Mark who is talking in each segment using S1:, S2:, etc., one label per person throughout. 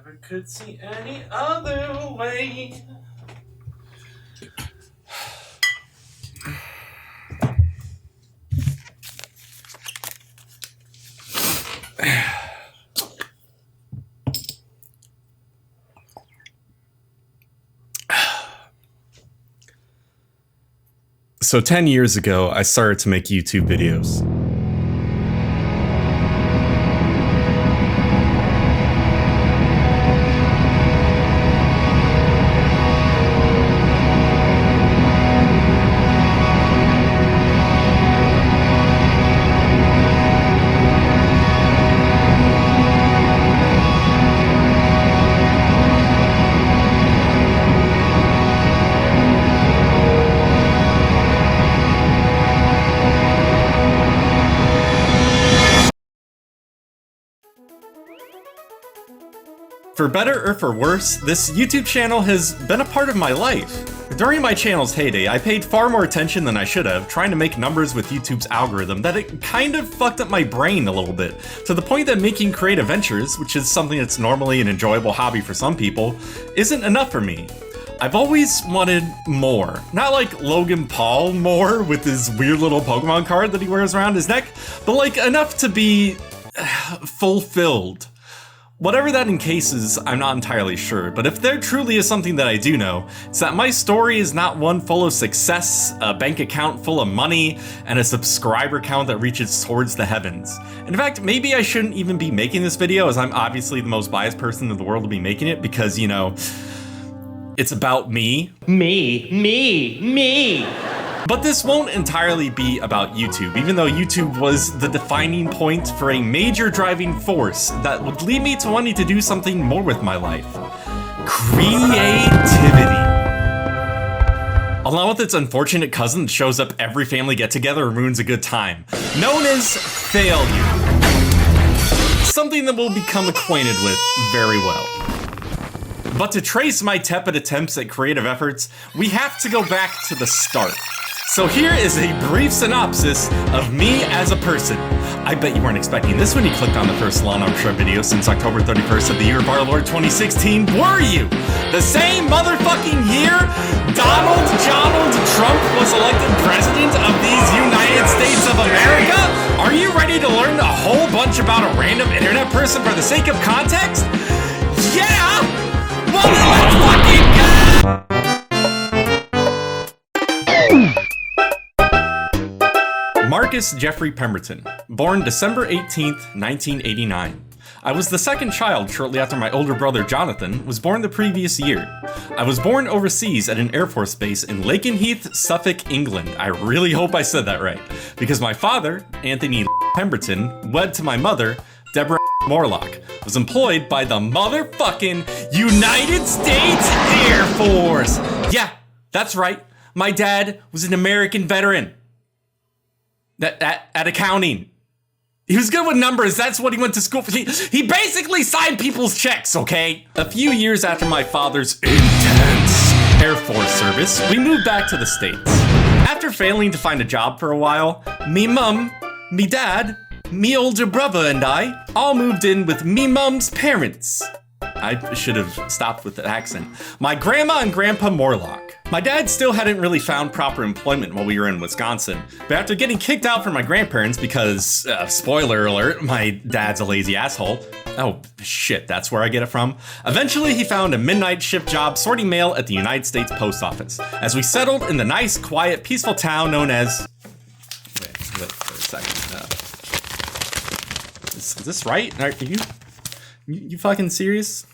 S1: Never could see any other way. So 10 years ago, I started to make YouTube videos. For better or for worse, this YouTube channel has been a part of my life. During my channel's heyday, I paid far more attention than I should have, trying to make numbers with YouTube's algorithm, that it kind of fucked up my brain a little bit, to the point that making creative ventures, which is something that's normally an enjoyable hobby for some people, isn't enough for me. I've always wanted more. Not like Logan Paul more with his weird little Pokemon card that he wears around his neck, but like enough to be fulfilled. Whatever that encases, I'm not entirely sure, but if there truly is something that I do know, it's that my story is not one full of success, a bank account full of money, and a subscriber count that reaches towards the heavens. In fact, maybe I shouldn't even be making this video, as I'm obviously the most biased person in the world to be making it, because, you know, it's about me. Me. But this won't entirely be about YouTube, even though YouTube was the defining point for a major driving force that would lead me to wanting to do something more with my life. Creativity. Along with its unfortunate cousin that shows up every family get-together and ruins a good time, known as failure. Something that we'll become acquainted with very well. But to trace my tepid attempts at creative efforts, we have to go back to the start. So here is a brief synopsis of me as a person. I bet you weren't expecting this when you clicked on the first longarmsshow video since October 31st of the year of our Lord 2016, were you? The same motherfucking year Donald Trump was elected president of these United States of America? Are you ready to learn a whole bunch about a random internet person for the sake of context? Yeah! Well, let's fucking go! Marcus Jeffrey Pemberton, born December 18th, 1989. I was the second child shortly after my older brother Jonathan was born the previous year. I was born overseas at an Air Force base in Lakenheath, Suffolk, England. I really hope I said that right, because my father, Anthony Pemberton, wed to my mother, Deborah Morlock, was employed by the motherfucking United States Air Force. Yeah, that's right. My dad was an American veteran. At accounting. He was good with numbers, that's what he went to school for. He basically signed people's checks, okay? A few years after my father's intense Air Force service, we moved back to the States. After failing to find a job for a while, me mum, me dad, me older brother and I all moved in with me mum's parents. I should have stopped with the accent. My grandma and grandpa Morlock. My dad still hadn't really found proper employment while we were in Wisconsin, but after getting kicked out from my grandparents because, spoiler alert, my dad's a lazy asshole. Oh, shit, that's where I get it from. Eventually, he found a midnight shift job sorting mail at the United States Post Office, as we settled in the nice, quiet, peaceful town known as... Wait for a second. Is this right? Are you fucking serious?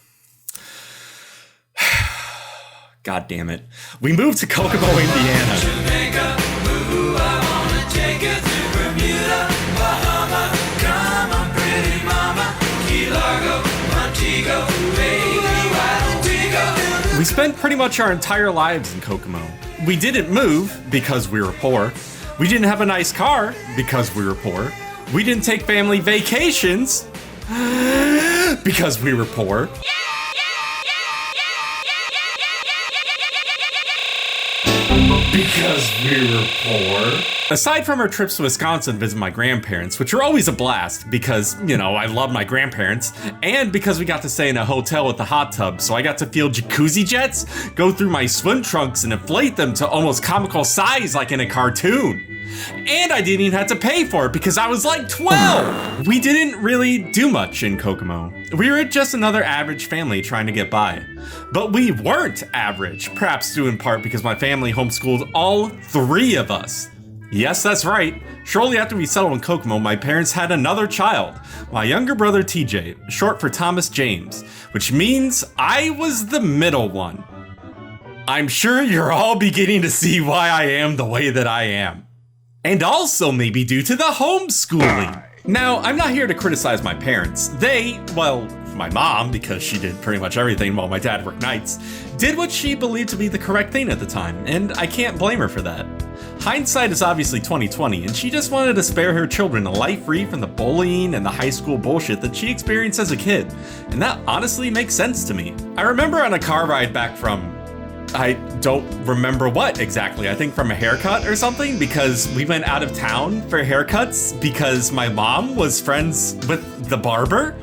S1: God damn it. We moved to Kokomo, Indiana. Jamaica, ooh, I wanna take you to Bermuda, Bahama, come on, pretty mama, Key Largo, Montego, baby, why don't we go? We spent pretty much our entire lives in Kokomo. We didn't move because we were poor. We didn't have a nice car because we were poor. We didn't take family vacations because we were poor. Because we were poor. Aside from our trips to Wisconsin to visit my grandparents, which were always a blast because, you know, I love my grandparents, and because we got to stay in a hotel with a hot tub, so I got to feel jacuzzi jets go through my swim trunks and inflate them to almost comical size like in a cartoon. And I didn't even have to pay for it because I was like 12! We didn't really do much in Kokomo. We were just another average family trying to get by. But we weren't average, perhaps due in part because my family homeschooled all 3 of us. Yes, that's right. Shortly after we settled in Kokomo, my parents had another child, my younger brother TJ, short for Thomas James, which means I was the middle one. I'm sure you're all beginning to see why I am the way that I am. And also maybe due to the homeschooling. Now, I'm not here to criticize my parents. They, well, my mom, because she did pretty much everything while my dad worked nights, did what she believed to be the correct thing at the time, and I can't blame her for that. Hindsight is obviously 2020, and she just wanted to spare her children a life free from the bullying and the high school bullshit that she experienced as a kid, and that honestly makes sense to me. I remember on a car ride back from, I don't remember what exactly, I think from a haircut or something, because we went out of town for haircuts because my mom was friends with the barber.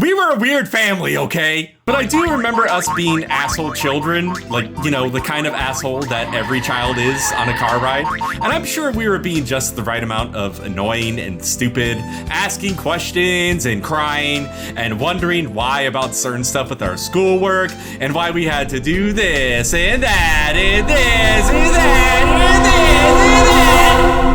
S1: We were a weird family, okay? But I do remember us being asshole children, like, you know, the kind of asshole that every child is on a car ride. And I'm sure we were being just the right amount of annoying and stupid, asking questions and crying and wondering why about certain stuff with our schoolwork and why we had to do this and that and this and that and this and that.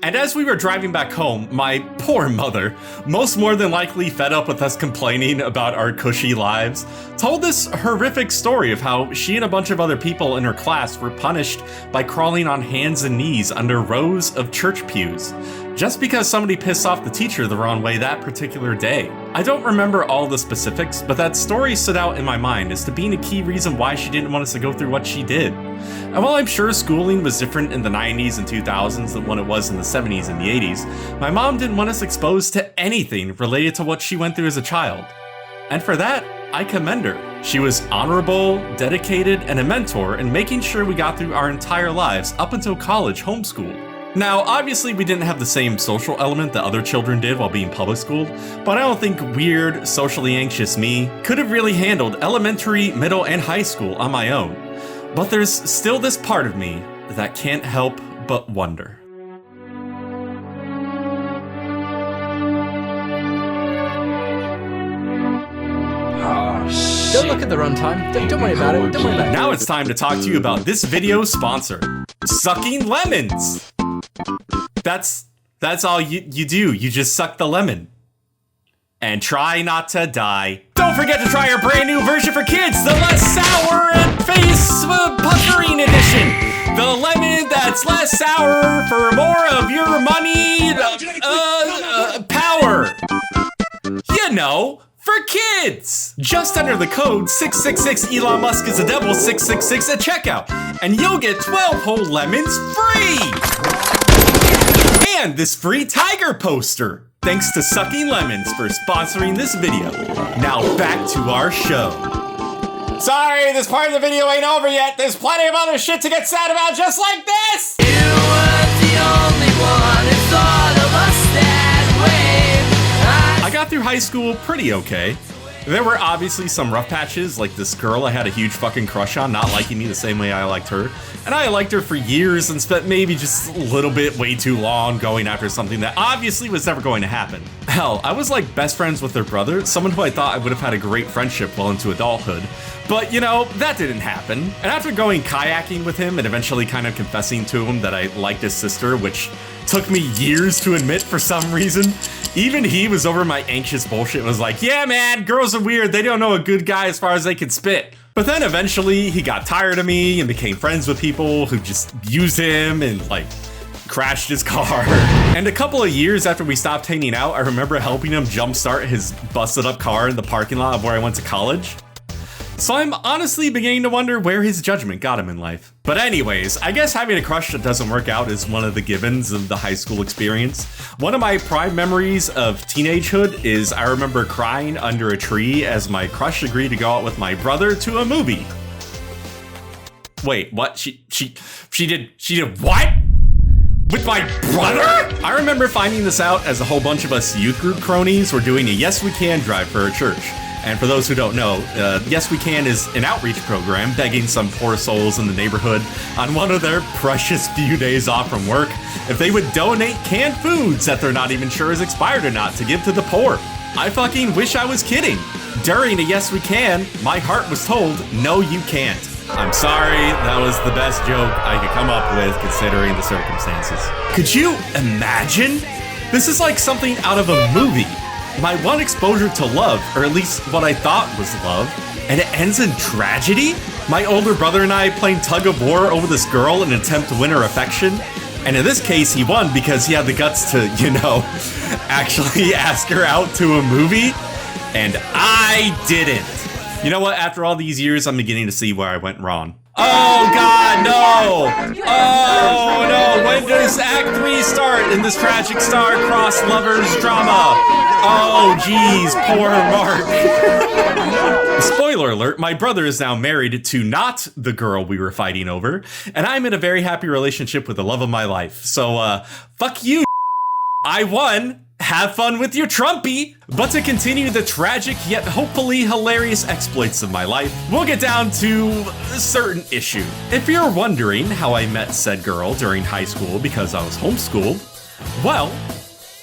S1: And as we were driving back home, my poor mother, most more than likely fed up with us complaining about our cushy lives, told this horrific story of how she and a bunch of other people in her class were punished by crawling on hands and knees under rows of church pews, just because somebody pissed off the teacher the wrong way that particular day. I don't remember all the specifics, but that story stood out in my mind as to being a key reason why she didn't want us to go through what she did. And while I'm sure schooling was different in the 90s and 2000s than what it was in the 70s and the 80s, my mom didn't want us exposed to anything related to what she went through as a child. And for that, I commend her. She was honorable, dedicated, and a mentor in making sure we got through our entire lives up until college homeschooled. Now, obviously we didn't have the same social element that other children did while being public schooled, but I don't think weird, socially anxious me could have really handled elementary, middle, and high school on my own. But there's still this part of me that can't help but wonder.
S2: Don't look at the runtime. Don't worry about it. Don't worry about it.
S1: Now it's time to talk to you about this video's sponsor, Sucking Lemons. That's all you do. You just suck the lemon. And try not to die. Don't forget to try our brand new version for kids, the less sour and face puckering edition. The lemon that's less sour for more of your money, power. You know, for kids. Just enter the code 666 Elon Musk is a devil 666 at checkout, and you'll get 12 whole lemons free. And this free tiger poster. Thanks to Sucking Lemons for sponsoring this video. Now back to our show. Sorry, this part of the video ain't over yet. There's plenty of other shit to get sad about just like this!
S3: You were the only one who thought of us that way.
S1: I got through high school pretty okay. There were obviously some rough patches, like this girl I had a huge fucking crush on not liking me the same way I liked her. And I liked her for years and spent maybe just a little bit way too long going after something that obviously was never going to happen. Hell, I was like best friends with her brother, someone who I thought I would have had a great friendship well into adulthood. But you know, that didn't happen. And after going kayaking with him and eventually kind of confessing to him that I liked his sister, which took me years to admit for some reason, even he was over my anxious bullshit and was like, yeah man, girls are weird, they don't know a good guy as far as they can spit. But then eventually he got tired of me and became friends with people who just used him and like crashed his car. And a couple of years after we stopped hanging out, I remember helping him jumpstart his busted up car in the parking lot of where I went to college. So I'm honestly beginning to wonder where his judgment got him in life. But anyways, I guess having a crush that doesn't work out is one of the givens of the high school experience. One of my prime memories of teenagehood is I remember crying under a tree as my crush agreed to go out with my brother to a movie. Wait, what? She did what? With my brother? I remember finding this out as a whole bunch of us youth group cronies were doing a Yes We Can drive for our church. And for those who don't know, Yes We Can is an outreach program begging some poor souls in the neighborhood on one of their precious few days off from work if they would donate canned foods that they're not even sure is expired or not to give to the poor. I fucking wish I was kidding. During a Yes We Can, my heart was told, no you can't. I'm sorry, that was the best joke I could come up with considering the circumstances. Could you imagine? This is like something out of a movie. My one exposure to love, or at least what I thought was love, and it ends in tragedy? My older brother and I playing tug of war over this girl in an attempt to win her affection. And in this case, he won because he had the guts to, actually ask her out to a movie. And I didn't. You know what? After all these years, I'm beginning to see where I went wrong. Oh God, no! Oh no! When does Act 3 start in this tragic star-crossed lovers drama? Oh geez, poor Mark. Spoiler alert, my brother is now married to not the girl we were fighting over, and I'm in a very happy relationship with the love of my life. So, fuck you, I won. Have fun with your Trumpy! But to continue the tragic yet hopefully hilarious exploits of my life, we'll get down to a certain issue. If you're wondering how I met said girl during high school because I was homeschooled, well,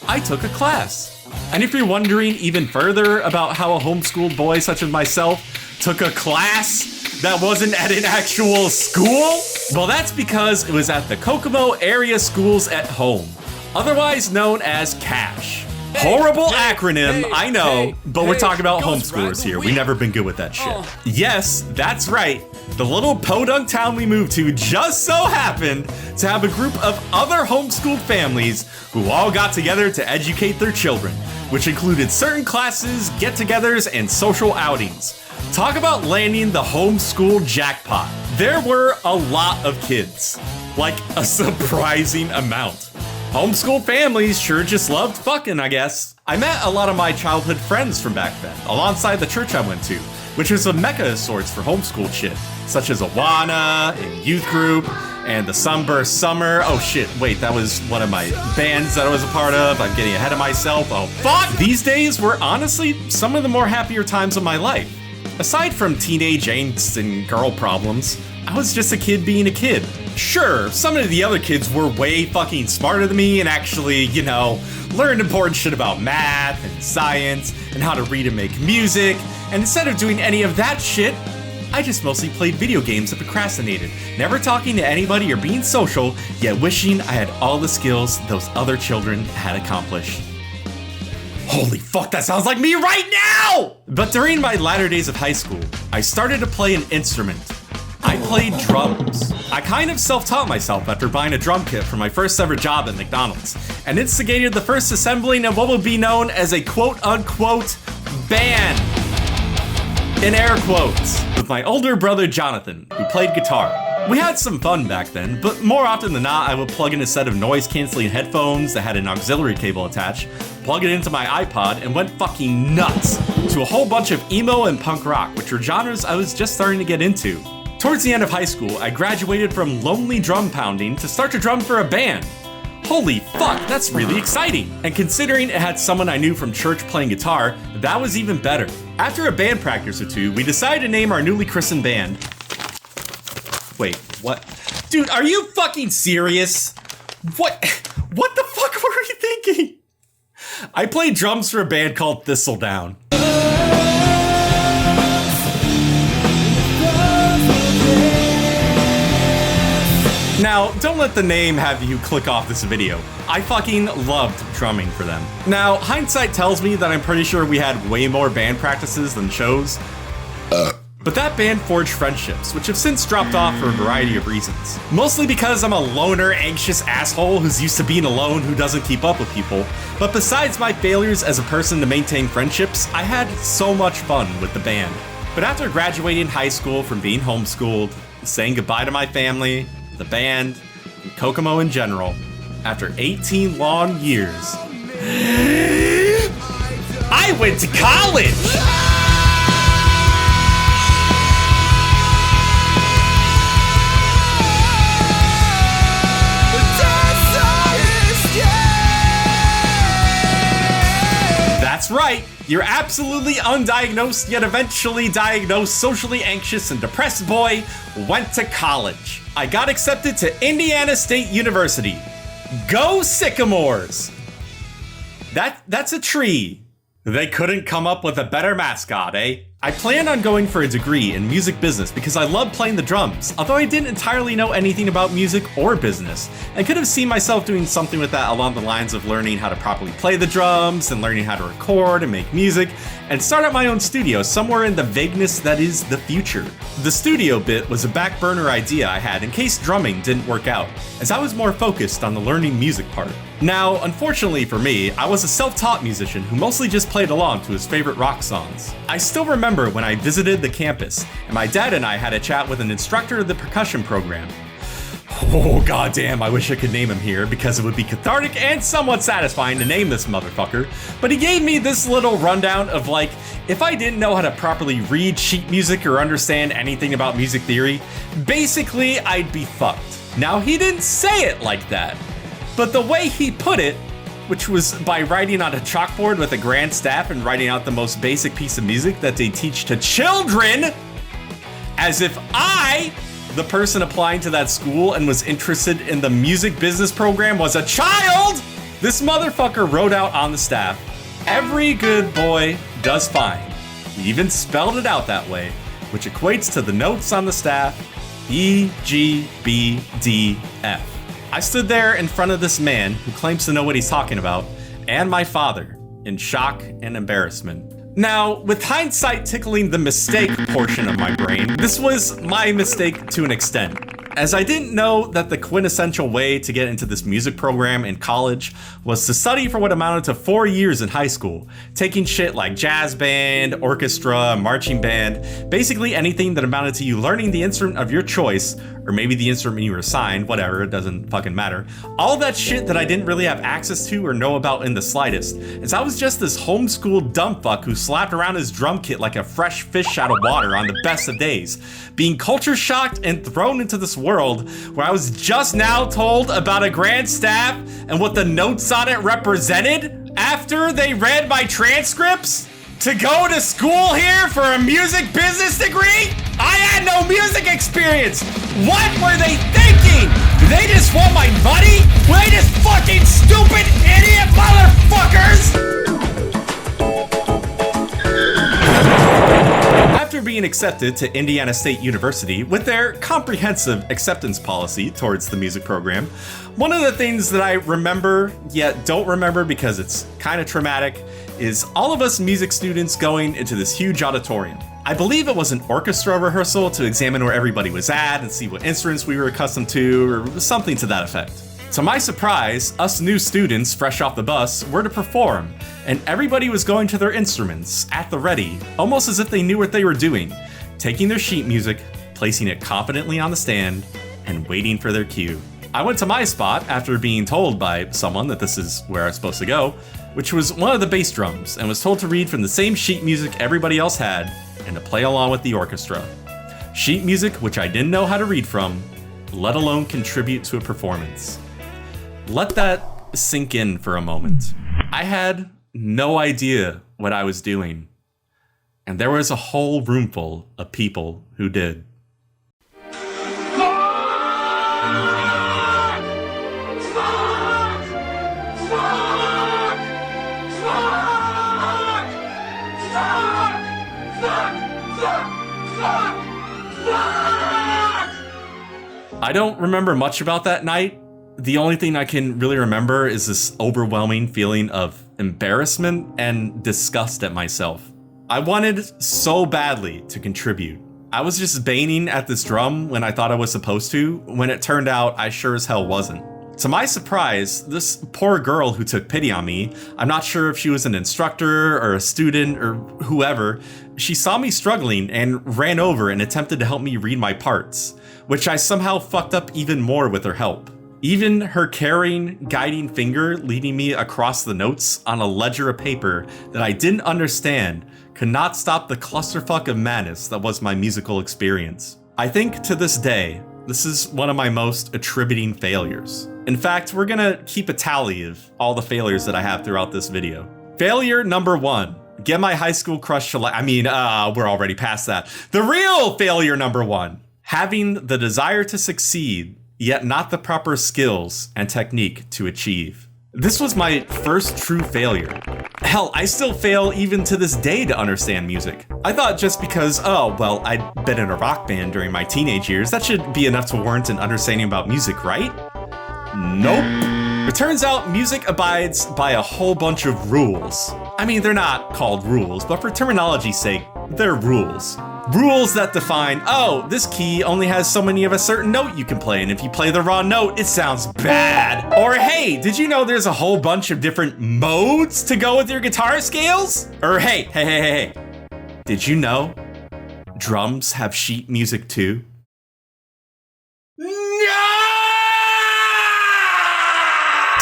S1: I took a class. And if you're wondering even further about how a homeschooled boy such as myself took a class that wasn't at an actual school, well, that's because it was at the Kokomo Area Schools at Home. Otherwise known as CASH. Horrible acronym, I know, but we're talking about homeschoolers here. We've never been good with that shit. Yes, that's right. The little podunk town we moved to just so happened to have a group of other homeschooled families who all got together to educate their children, which included certain classes, get-togethers, and social outings. Talk about landing the homeschool jackpot. There were a lot of kids, like a surprising amount. Homeschool families sure just loved fucking, I guess. I met a lot of my childhood friends from back then, alongside the church I went to, which was a mecca of sorts for homeschool shit, such as Awana, and youth group, and the Sunburst Summer. Oh shit, wait, that was one of my bands that I was a part of. I'm getting ahead of myself. Oh fuck! These days were honestly some of the more happier times of my life. Aside from teenage angst and girl problems, I was just a kid being a kid. Sure, some of the other kids were way fucking smarter than me and actually, learned important shit about math and science and how to read and make music. And instead of doing any of that shit, I just mostly played video games and procrastinated, never talking to anybody or being social, yet wishing I had all the skills those other children had accomplished. Holy fuck, that sounds like me right now! But during my latter days of high school, I started to play an instrument. I played drums. I kind of self-taught myself after buying a drum kit for my first ever job at McDonald's, and instigated the first assembling of what would be known as a quote-unquote band, in air quotes, with my older brother Jonathan, who played guitar. We had some fun back then, but more often than not, I would plug in a set of noise-canceling headphones that had an auxiliary cable attached, plug it into my iPod, and went fucking nuts to a whole bunch of emo and punk rock, which were genres I was just starting to get into. Towards the end of high school, I graduated from lonely drum pounding to start to drum for a band. Holy fuck, that's really exciting. And considering it had someone I knew from church playing guitar, that was even better. After a band practice or two, we decided to name our newly christened band. Wait, what? Dude, are you fucking serious? What the fuck were you thinking? I played drums for a band called Thistledown. Now, don't let the name have you click off this video. I fucking loved drumming for them. Now, hindsight tells me that I'm pretty sure we had way more band practices than shows. But that band forged friendships, which have since dropped off for a variety of reasons. Mostly because I'm a loner, anxious asshole who's used to being alone who doesn't keep up with people. But besides my failures as a person to maintain friendships, I had so much fun with the band. But after graduating high school from being homeschooled, saying goodbye to my family, the band, and Kokomo in general, after 18 long years, I went to college! That's right, your absolutely undiagnosed yet eventually diagnosed socially anxious and depressed boy went to college. I got accepted to Indiana State University. Go Sycamores! That's a tree. They couldn't come up with a better mascot, eh? I planned on going for a degree in music business because I love playing the drums, although I didn't entirely know anything about music or business, and could have seen myself doing something with that along the lines of learning how to properly play the drums and learning how to record and make music, and start up my own studio somewhere in the vagueness that is the future. The studio bit was a back burner idea I had in case drumming didn't work out, as I was more focused on the learning music part. Now, unfortunately for me, I was a self-taught musician who mostly just played along to his favorite rock songs. I still remember when I visited the campus, and my dad and I had a chat with an instructor of the percussion program. Oh goddamn, I wish I could name him here, because it would be cathartic and somewhat satisfying to name this motherfucker. But he gave me this little rundown of like, if I didn't know how to properly read sheet music or understand anything about music theory, basically I'd be fucked. Now he didn't say it like that, but the way he put it, which was by writing on a chalkboard with a grand staff and writing out the most basic piece of music that they teach to children, as if I, the person applying to that school and was interested in the music business program, was a child. This motherfucker wrote out on the staff, "Every good boy does fine." He even spelled it out that way, which equates to the notes on the staff, E, G, B, D, F. I stood there in front of this man who claims to know what he's talking about, and my father, in shock and embarrassment. Now, with hindsight tickling the mistake portion of my brain, this was my mistake to an extent, as I didn't know that the quintessential way to get into this music program in college was to study for what amounted to 4 years in high school, taking shit like jazz band, orchestra, marching band, basically anything that amounted to you learning the instrument of your choice, or maybe the instrument you were assigned, whatever, it doesn't fucking matter. All that shit that I didn't really have access to or know about in the slightest, as I was just this homeschooled dumb fuck who slapped around his drum kit like a fresh fish out of water on the best of days, being culture shocked and thrown into this world where I was just now told about a grand staff and what the notes on it represented after they read my transcripts? To go to school here for a music business degree? I had no music experience! What were they thinking? Do they just want my money? Were they just fucking stupid idiot motherfuckers? After being accepted to Indiana State University with their comprehensive acceptance policy towards the music program, one of the things that I remember, yet don't remember because it's kind of traumatic, is all of us music students going into this huge auditorium. I believe it was an orchestra rehearsal to examine where everybody was at and see what instruments we were accustomed to, or something to that effect. To my surprise, us new students fresh off the bus were to perform, and everybody was going to their instruments, at the ready, almost as if they knew what they were doing, taking their sheet music, placing it confidently on the stand, and waiting for their cue. I went to my spot after being told by someone that this is where I was supposed to go, which was one of the bass drums, and was told to read from the same sheet music everybody else had, and to play along with the orchestra. Sheet music which I didn't know how to read from, let alone contribute to a performance. Let that sink in for a moment. I had no idea what I was doing, and there was a whole room full of people who did. I don't remember much about that night. The only thing I can really remember is this overwhelming feeling of embarrassment and disgust at myself. I wanted so badly to contribute. I was just banging at this drum when I thought I was supposed to, when it turned out I sure as hell wasn't. To my surprise, this poor girl who took pity on me, I'm not sure if she was an instructor or a student or whoever, she saw me struggling and ran over and attempted to help me read my parts, which I somehow fucked up even more with her help. Even her caring, guiding finger leading me across the notes on a ledger of paper that I didn't understand could not stop the clusterfuck of madness that was my musical experience. I think to this day, this is one of my most attributing failures. In fact, we're gonna keep a tally of all the failures that I have throughout this video. Failure number 1. Get my high school crush to we're already past that. The real failure number 1. Having the desire to succeed, yet not the proper skills and technique to achieve. This was my first true failure. Hell, I still fail even to this day to understand music. I thought just because, I'd been in a rock band during my teenage years, that should be enough to warrant an understanding about music, right? Nope. It turns out music abides by a whole bunch of rules. I mean, they're not called rules, but for terminology's sake, they're rules. Rules that define, this key only has so many of a certain note you can play, and if you play the wrong note, it sounds bad. Or hey, did you know there's a whole bunch of different modes to go with your guitar scales? Or hey, did you know drums have sheet music too?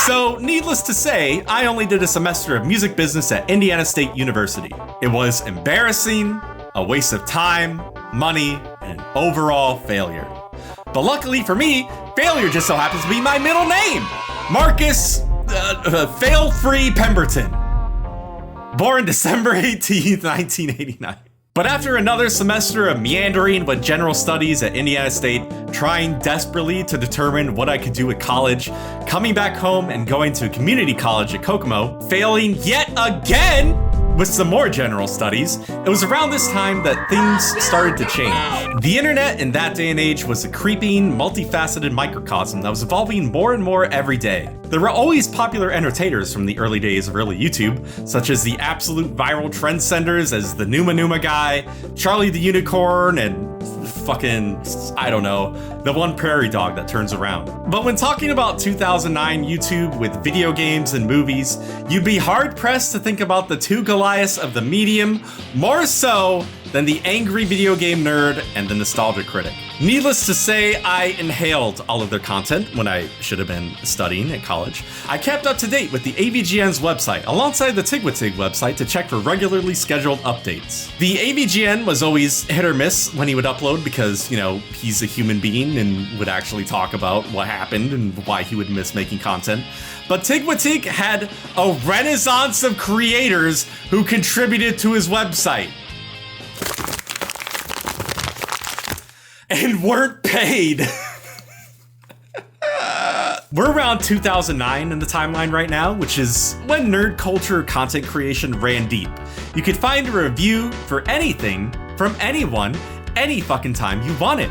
S1: So, needless to say, I only did a semester of music business at Indiana State University. It was embarrassing, a waste of time, money, and an overall failure. But luckily for me, failure just so happens to be my middle name. Marcus, fail-free Pemberton. Born December 18th, 1989. But after another semester of meandering with general studies at Indiana State, trying desperately to determine what I could do at college, coming back home and going to community college at Kokomo, failing yet again with some more general studies, it was around this time that things started to change. The internet in that day and age was a creeping, multifaceted microcosm that was evolving more and more every day. There were always popular entertainers from the early days of early YouTube, such as the absolute viral trendsetters as the Numa Numa guy, Charlie the Unicorn, and the one prairie dog that turns around. But when talking about 2009 YouTube with video games and movies, you'd be hard-pressed to think about the two Goliaths of the medium more so than the angry video game nerd and the nostalgia critic. Needless to say, I inhaled all of their content when I should have been studying at college. I kept up to date with the AVGN's website alongside the Tig website to check for regularly scheduled updates. The AVGN was always hit or miss when he would upload because, he's a human being and would actually talk about what happened and why he would miss making content. But Tig had a renaissance of creators who contributed to his website. And weren't paid. We're around 2009 in the timeline right now, which is when nerd culture content creation ran deep. You could find a review for anything from anyone, any fucking time you wanted.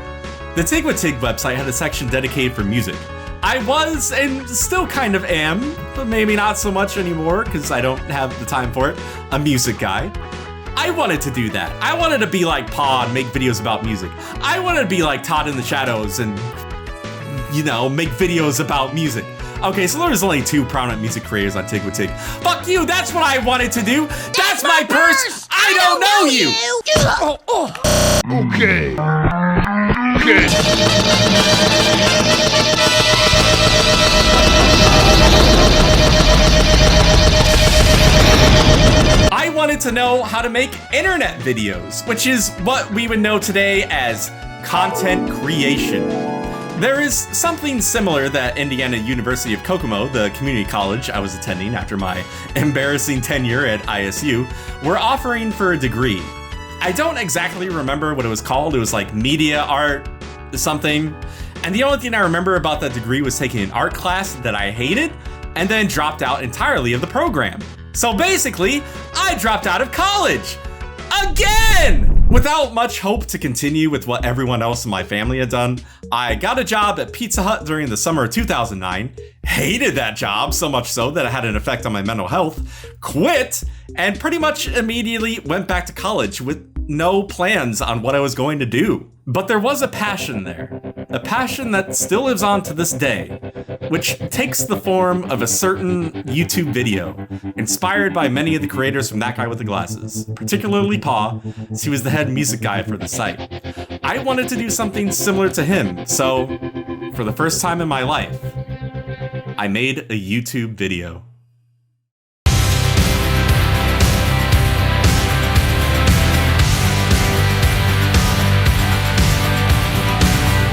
S1: The Tig website had a section dedicated for music. I was, and still kind of am, but maybe not so much anymore because I don't have the time for it, a music guy. I wanted to do that. I wanted to be like Pa and make videos about music. I wanted to be like Todd in the Shadows and, make videos about music. Okay, so there's only 2 prominent music creators on Tig. Fuck you, that's what I wanted to do. That's my purse. I don't know you.
S4: Okay.
S1: I wanted to know how to make internet videos, which is what we would know today as content creation. There is something similar that Indiana University of Kokomo, the community college I was attending after my embarrassing tenure at ISU, were offering for a degree. I don't exactly remember what it was called. It was like media art something. And the only thing I remember about that degree was taking an art class that I hated and then dropped out entirely of the program. So basically, I dropped out of college. Again! Without much hope to continue with what everyone else in my family had done, I got a job at Pizza Hut during the summer of 2009, hated that job so much so that it had an effect on my mental health, quit, and pretty much immediately went back to college with no plans on what I was going to do. But there was a passion there, a passion that still lives on to this day, which takes the form of a certain YouTube video, inspired by many of the creators from That Guy with the Glasses, particularly Pa, as he was the head music guy for the site. I wanted to do something similar to him, so for the first time in my life, I made a YouTube video.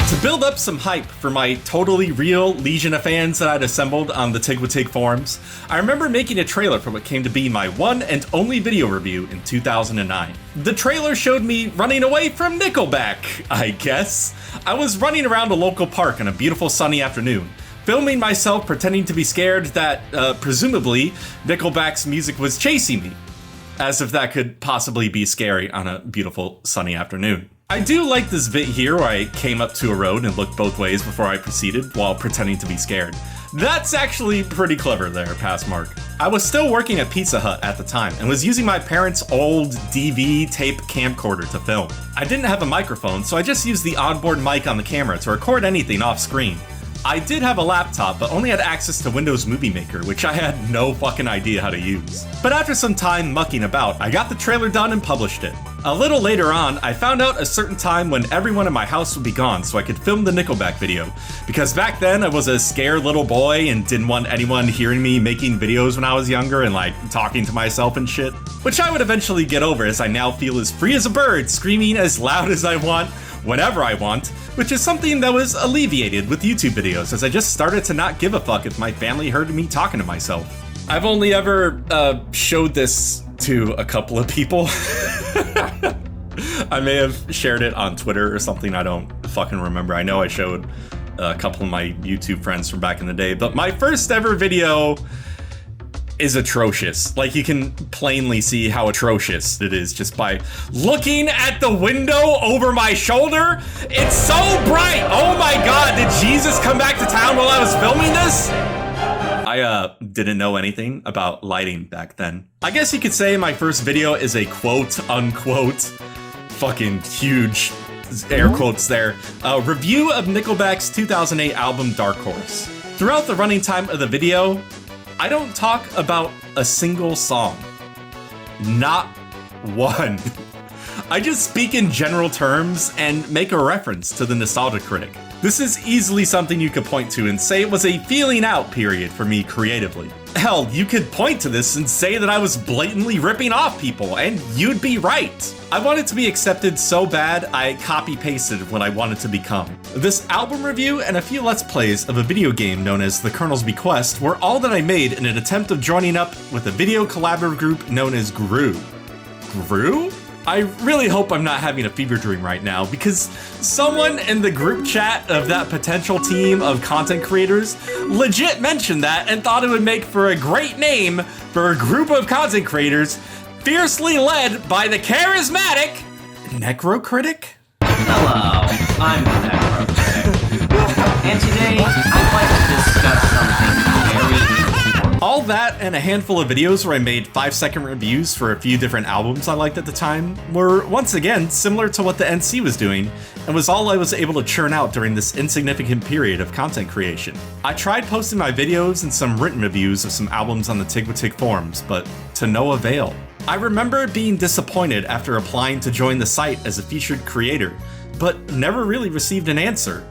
S1: To build up some hype for my totally real legion of fans that I'd assembled on the Tig forums, I remember making a trailer for what came to be my one and only video review in 2009. The trailer showed me running away from Nickelback, I guess. I was running around a local park on a beautiful sunny afternoon, filming myself pretending to be scared that, presumably, Nickelback's music was chasing me. As if that could possibly be scary on a beautiful sunny afternoon. I do like this bit here where I came up to a road and looked both ways before I proceeded while pretending to be scared. That's actually pretty clever there, Passmark. I was still working at Pizza Hut at the time and was using my parents' old DV tape camcorder to film. I didn't have a microphone, so I just used the onboard mic on the camera to record anything off screen. I did have a laptop, but only had access to Windows Movie Maker, which I had no fucking idea how to use. But after some time mucking about, I got the trailer done and published it. A little later on, I found out a certain time when everyone in my house would be gone so I could film the Nickelback video. Because back then I was a scared little boy and didn't want anyone hearing me making videos when I was younger and like talking to myself and shit. Which I would eventually get over as I now feel as free as a bird, screaming as loud as I want, whenever I want, which is something that was alleviated with YouTube videos as I just started to not give a fuck if my family heard me talking to myself. I've only ever showed this to a couple of people. I may have shared it on Twitter or something, I don't fucking remember. I know I showed a couple of my YouTube friends from back in the day, but my first ever video is atrocious. Like, you can plainly see how atrocious it is just by looking at the window over my shoulder. It's so bright! Oh my god, did Jesus come back to town while I was filming this? I didn't know anything about lighting back then. I guess you could say my first video is a quote-unquote fucking huge air quotes there, review of Nickelback's 2008 album Dark Horse. Throughout the running time of the video, I don't talk about a single song. Not one. I just speak in general terms and make a reference to the Nostalgia Critic. This is easily something you could point to and say it was a feeling out period for me creatively. Hell, you could point to this and say that I was blatantly ripping off people, and you'd be right. I wanted to be accepted so bad, I copy-pasted what I wanted to become. This album review and a few Let's Plays of a video game known as The Colonel's Bequest were all that I made in an attempt of joining up with a video collaborative group known as GRU. GRU? I really hope I'm not having a fever dream right now, because someone in the group chat of that potential team of content creators legit mentioned that and thought it would make for a great name for a group of content creators fiercely led by the charismatic Necrocritic?
S4: Hello, I'm the Necrocritic, and today I'd like to discuss something very important.
S1: All that and a handful of videos where I made 5-second reviews for a few different albums I liked at the time were, once again, similar to what the NC was doing, and was all I was able to churn out during this insignificant period of content creation. I tried posting my videos and some written reviews of some albums on the Tig forums, but to no avail. I remember being disappointed after applying to join the site as a featured creator, but never really received an answer.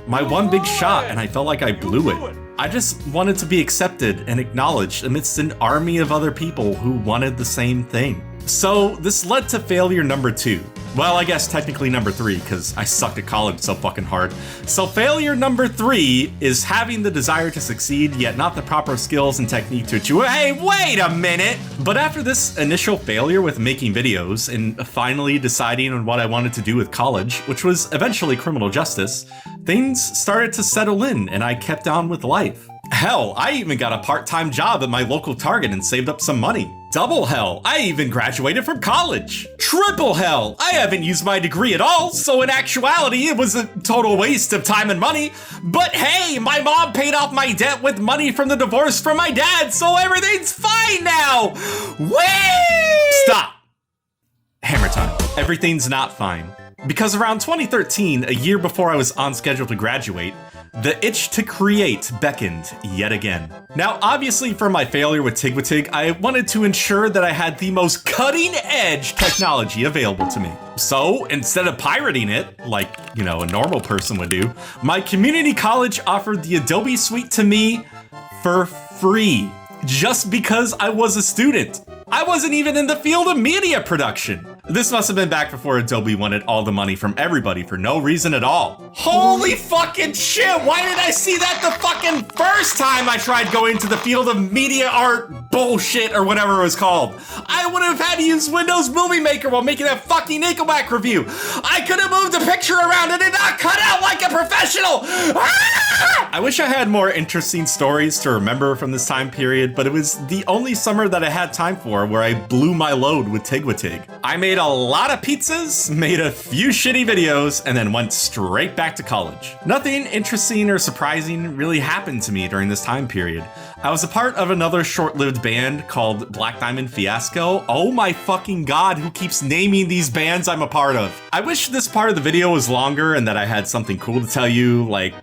S1: My one big shot and I felt like I blew it. I just wanted to be accepted and acknowledged amidst an army of other people who wanted the same thing. So this led to failure number 2. Well, I guess technically number 3, because I sucked at college so fucking hard. So failure number 3 is having the desire to succeed, yet not the proper skills and technique to achieve. Hey, wait a minute! But after this initial failure with making videos and finally deciding on what I wanted to do with college, which was eventually criminal justice, things started to settle in and I kept on with life. Hell, I even got a part-time job at my local Target and saved up some money. Double hell, I even graduated from college. Triple hell, I haven't used my degree at all, so in actuality, it was a total waste of time and money. But hey, my mom paid off my debt with money from the divorce from my dad, so everything's fine now. Whee! Stop. Hammer time. Everything's not fine. Because around 2013, a year before I was on schedule to graduate, the itch to create beckoned yet again. Now, obviously for my failure with Tig, I wanted to ensure that I had the most cutting-edge technology available to me. So, instead of pirating it, like, you know, a normal person would do, my community college offered the Adobe Suite to me for free, just because I was a student. I wasn't even in the field of media production. This must have been back before Adobe wanted all the money from everybody for no reason at all. Holy fucking shit, why did I see that the fucking first time I tried going to the field of media art bullshit or whatever it was called? I would have had to use Windows Movie Maker while making that fucking Nickelback review. I could have moved the picture around and it not cut out like a professional. Ah! I wish I had more interesting stories to remember from this time period, but it was the only summer that I had time for where I blew my load with Tig. I made a lot of pizzas, made a few shitty videos, and then went straight back to college. Nothing interesting or surprising really happened to me during this time period. I was a part of another short-lived band called Black Diamond Fiasco. Oh my fucking god, who keeps naming these bands I'm a part of? I wish this part of the video was longer and that I had something cool to tell you, like,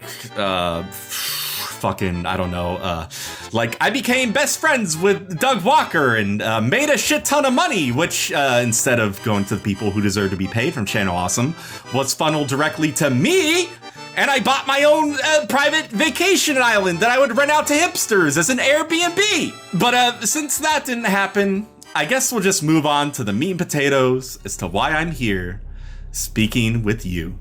S1: fucking, I don't know, like I became best friends with Doug Walker and made a shit ton of money, which instead of going to the people who deserve to be paid from Channel Awesome, was funneled directly to me, and I bought my own private vacation island that I would rent out to hipsters as an Airbnb. But since that didn't happen, I guess we'll just move on to the meat and potatoes as to why I'm here, speaking with you.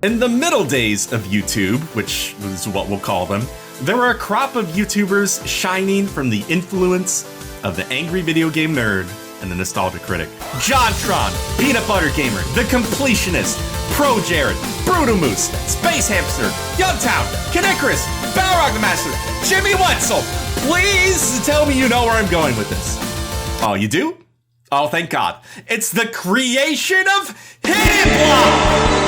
S1: In the middle days of YouTube, which was what we'll call them, there were a crop of YouTubers shining from the influence of the angry video game nerd and the nostalgia critic. JonTron, Peanut Butter Gamer, The Completionist, Pro Jared, Brutomoose, Space Hamster, Youngtown, Kanikrus, Balrog the Master, Jimmy Wetzel. Please tell me you know where I'm going with this. Oh, you do? Oh, thank God. It's the creation of Hidden Block!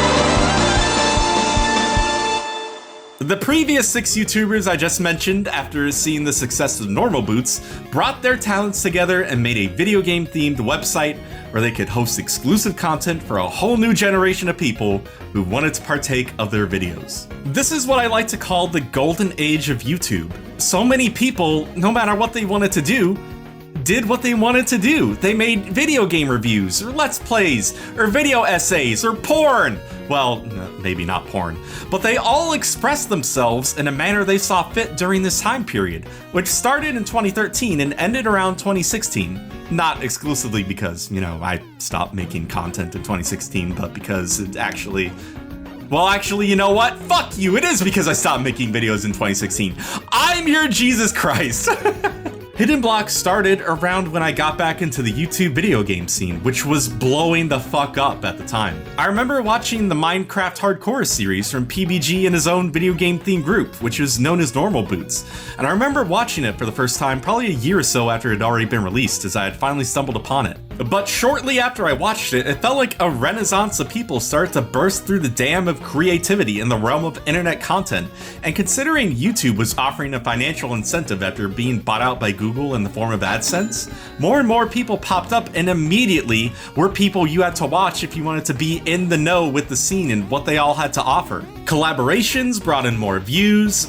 S1: The previous 6 YouTubers I just mentioned, after seeing the success of Normal Boots, brought their talents together and made a video game themed website where they could host exclusive content for a whole new generation of people who wanted to partake of their videos. This is what I like to call the golden age of YouTube. So many people, no matter what they wanted to do, did what they wanted to do. They made video game reviews, or let's plays, or video essays, or porn. Well, maybe not porn, but they all expressed themselves in a manner they saw fit during this time period, which started in 2013 and ended around 2016. Not exclusively because, I stopped making content in 2016, but because it actually... Well, actually, you know what? Fuck you, it is because I stopped making videos in 2016. I'm your Jesus Christ. Hidden Block started around when I got back into the YouTube video game scene, which was blowing the fuck up at the time. I remember watching the Minecraft Hardcore series from PBG and his own video game themed group, which was known as Normal Boots. And I remember watching it for the first time probably a year or so after it had already been released, as I had finally stumbled upon it. But shortly after I watched it, it felt like a renaissance of people started to burst through the dam of creativity in the realm of internet content. And considering YouTube was offering a financial incentive after being bought out by Google in the form of AdSense, more and more people popped up and immediately were people you had to watch if you wanted to be in the know with the scene and what they all had to offer. Collaborations brought in more views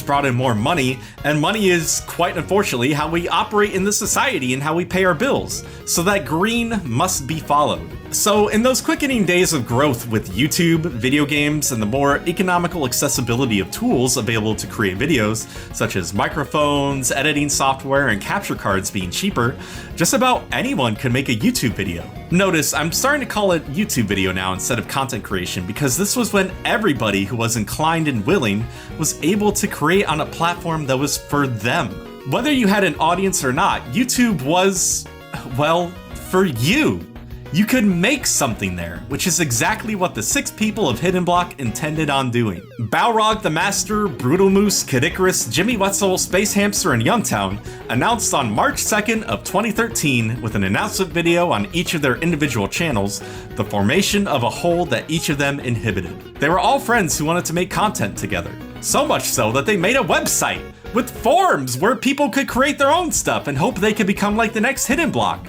S1: brought in more money, and money is, quite unfortunately, how we operate in this society and how we pay our bills. So that green must be followed. So in those quickening days of growth with YouTube, video games, and the more economical accessibility of tools available to create videos, such as microphones, editing software, and capture cards being cheaper, just about anyone could make a YouTube video. Notice, I'm starting to call it YouTube video now instead of content creation because this was when everybody who was inclined and willing was able to create on a platform that was for them. Whether you had an audience or not, YouTube was, well, for you. You could make something there, which is exactly what the 6 people of Hidden Block intended on doing. Balrog the Master, Brutal Moose, Kid Icarus, Jimmy Wetzel, Space Hamster, and Youngtown announced on March 2nd of 2013 with an announcement video on each of their individual channels, the formation of a whole that each of them inhibited. They were all friends who wanted to make content together. So much so that they made a website with forums where people could create their own stuff and hope they could become like the next Hidden Block.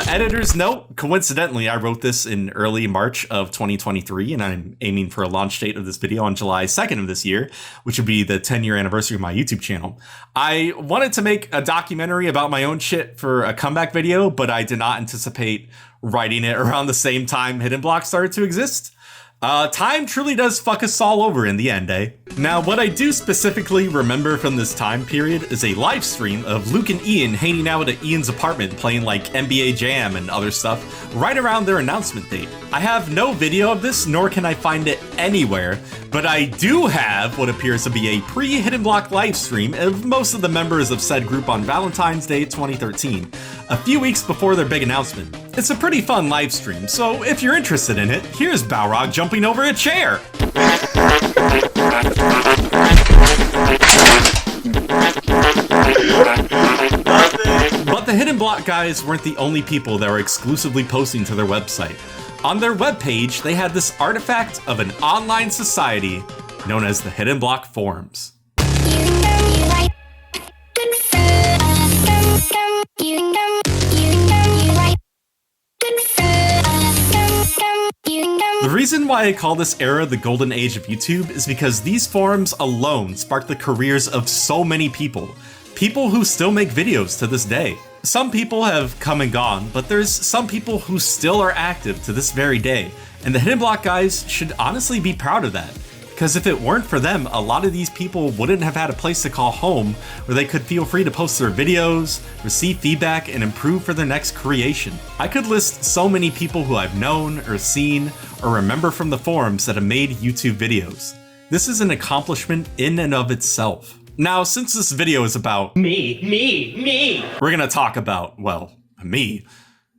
S1: Editor's note, coincidentally, I wrote this in early March of 2023, and I'm aiming for a launch date of this video on July 2nd of this year, which would be the 10-year anniversary of my YouTube channel. I wanted to make a documentary about my own shit for a comeback video, but I did not anticipate writing it around the same time Hidden Block started to exist. Time truly does fuck us all over in the end, eh? Now, what I do specifically remember from this time period is a live stream of Luke and Ian hanging out at Ian's apartment playing like NBA Jam and other stuff right around their announcement date. I have no video of this, nor can I find it anywhere, but I do have what appears to be a pre-Hidden Block live stream of most of the members of said group on Valentine's Day 2013, a few weeks before their big announcement. It's a pretty fun live stream, so if you're interested in it, here's Balrog jumping over a chair. But the Hidden Block guys weren't the only people that were exclusively posting to their website. On their webpage, they had this artifact of an online society known as the Hidden Block Forums. The reason why I call this era the golden age of YouTube is because these forums alone sparked the careers of so many people who still make videos to this day. Some people have come and gone, but there's some people who still are active to this very day, and the Hidden Block guys should honestly be proud of that. Because if it weren't for them, a lot of these people wouldn't have had a place to call home where they could feel free to post their videos, receive feedback, and improve for their next creation. I could list so many people who I've known or seen or remember from the forums that have made YouTube videos. This is an accomplishment in and of itself. Now, since this video is about me, we're gonna talk about, well, me.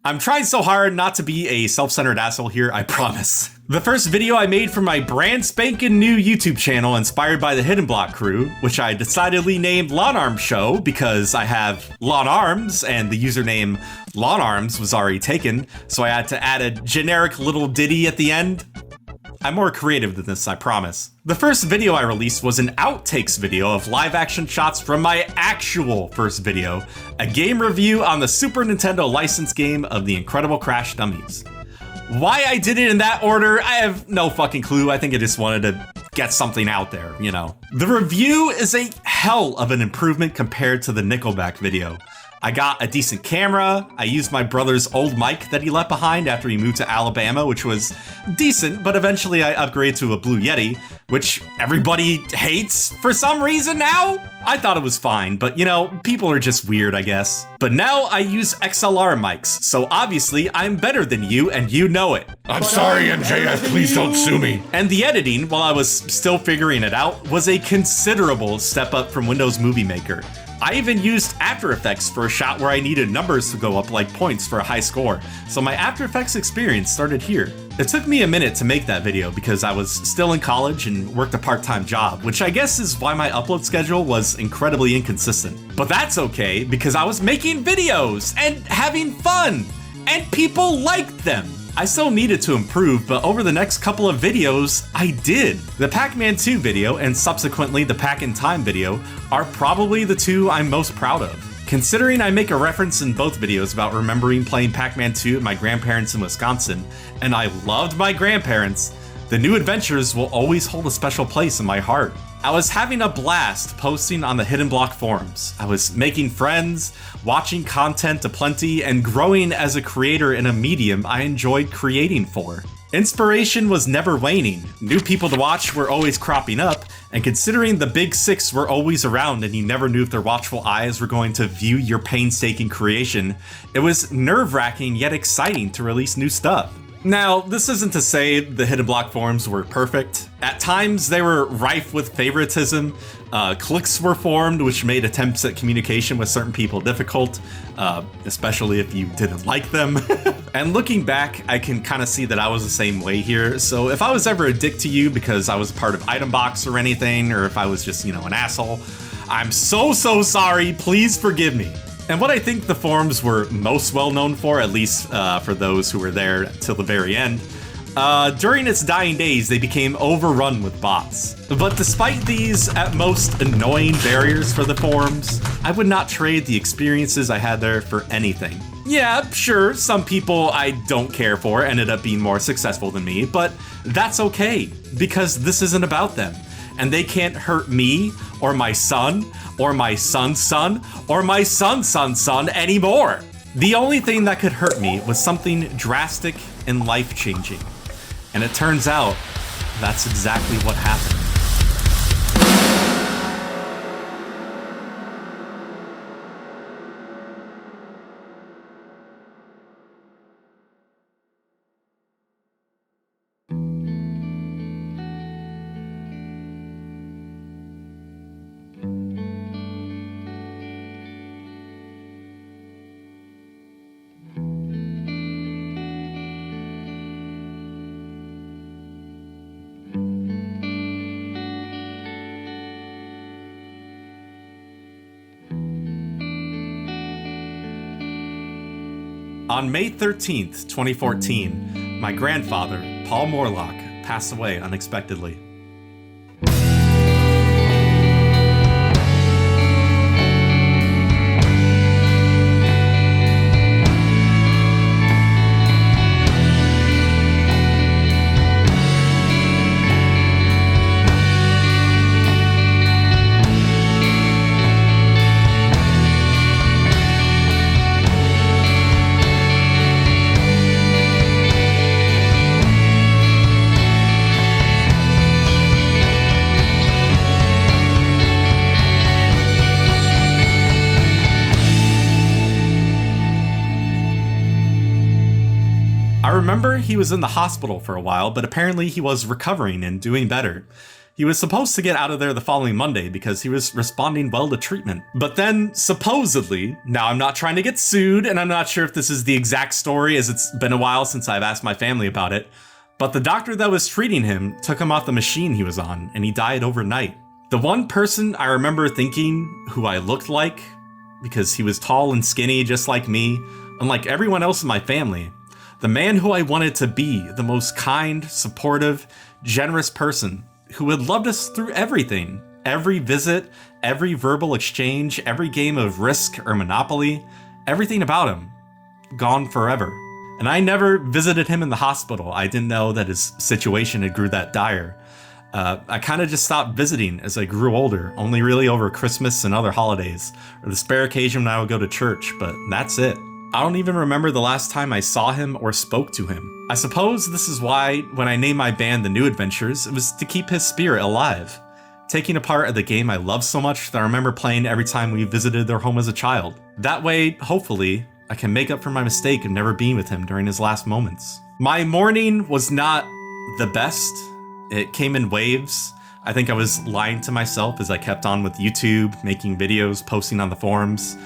S1: I'm trying so hard not to be a self-centered asshole here, I promise. The first video I made for my brand spanking new YouTube channel inspired by the Hidden Block crew, which I decidedly named longarmsshow because I have long arms and the username longarms was already taken, so I had to add a generic little ditty at the end. I'm more creative than this, I promise. The first video I released was an outtakes video of live action shots from my actual first video, a game review on the Super Nintendo licensed game of The Incredible Crash Dummies. Why I did it in that order, I have no fucking clue. I think I just wanted to get something out there, you know. The review is a hell of an improvement compared to the Nickelback video. I got a decent camera, I used my brother's old mic that he left behind after he moved to Alabama, which was decent, but eventually I upgraded to a Blue Yeti, which everybody hates for some reason now? I thought it was fine, but you know, people are just weird, I guess. But now I use XLR mics, so obviously I'm better than you and you know it.
S5: I'm sorry, MJF, please don't sue me.
S1: And the editing, while I was still figuring it out, was a considerable step up from Windows Movie Maker. I even used After Effects for a shot where I needed numbers to go up like points for a high score, so my After Effects experience started here. It took me a minute to make that video because I was still in college and worked a part-time job, which I guess is why my upload schedule was incredibly inconsistent. But that's okay, because I was making videos and having fun, and people liked them. I still needed to improve, but over the next couple of videos, I did. The Pac-Man 2 video and subsequently the Pac in Time video are probably the two I'm most proud of. Considering I make a reference in both videos about remembering playing Pac-Man 2 at my grandparents in Wisconsin, and I loved my grandparents, the new adventures will always hold a special place in my heart. I was having a blast posting on the Hidden Block forums. I was making friends, watching content aplenty, and growing as a creator in a medium I enjoyed creating for. Inspiration was never waning, new people to watch were always cropping up, and considering the big six were always around and you never knew if their watchful eyes were going to view your painstaking creation, it was nerve-wracking yet exciting to release new stuff. Now, this isn't to say the Hidden Block forums were perfect. At times, they were rife with favoritism. Cliques were formed, which made attempts at communication with certain people difficult, especially if you didn't like them. And looking back, I can kind of see that I was the same way here. So if I was ever a dick to you because I was part of Item Box or anything, or if I was just, an asshole, I'm so sorry. Please forgive me. And what I think the forums were most well known for, at least for those who were there till the very end, during its dying days, they became overrun with bots. But despite these, at most, annoying barriers for the forums, I would not trade the experiences I had there for anything. Yeah, sure, some people I don't care for ended up being more successful than me, but that's okay, because this isn't about them. And they can't hurt me, or my son, or my son's son, or my son's son's son anymore. The only thing that could hurt me was something drastic and life-changing. And it turns out, that's exactly what happened. On May 13th, 2014, my grandfather, Paul Morlock, passed away unexpectedly. I remember he was in the hospital for a while, but apparently he was recovering and doing better. He was supposed to get out of there the following Monday because he was responding well to treatment. But then, supposedly, now I'm not trying to get sued, and I'm not sure if this is the exact story as it's been a while since I've asked my family about it, but the doctor that was treating him took him off the machine he was on, and he died overnight. The one person I remember thinking who I looked like, because he was tall and skinny just like me, unlike everyone else in my family, the man who I wanted to be, the most kind, supportive, generous person who had loved us through everything. Every visit, every verbal exchange, every game of Risk or Monopoly, everything about him, gone forever. And I never visited him in the hospital. I didn't know that his situation had grew that dire. I kind of just stopped visiting as I grew older, only really over Christmas and other holidays, or the spare occasion when I would go to church, but that's it. I don't even remember the last time I saw him or spoke to him. I suppose this is why, when I named my band The New Adventures, it was to keep his spirit alive, taking a part of the game I love so much that I remember playing every time we visited their home as a child. That way, hopefully, I can make up for my mistake of never being with him during his last moments. My morning was not the best. It came in waves. I think I was lying to myself as I kept on with YouTube, making videos, posting on the forums.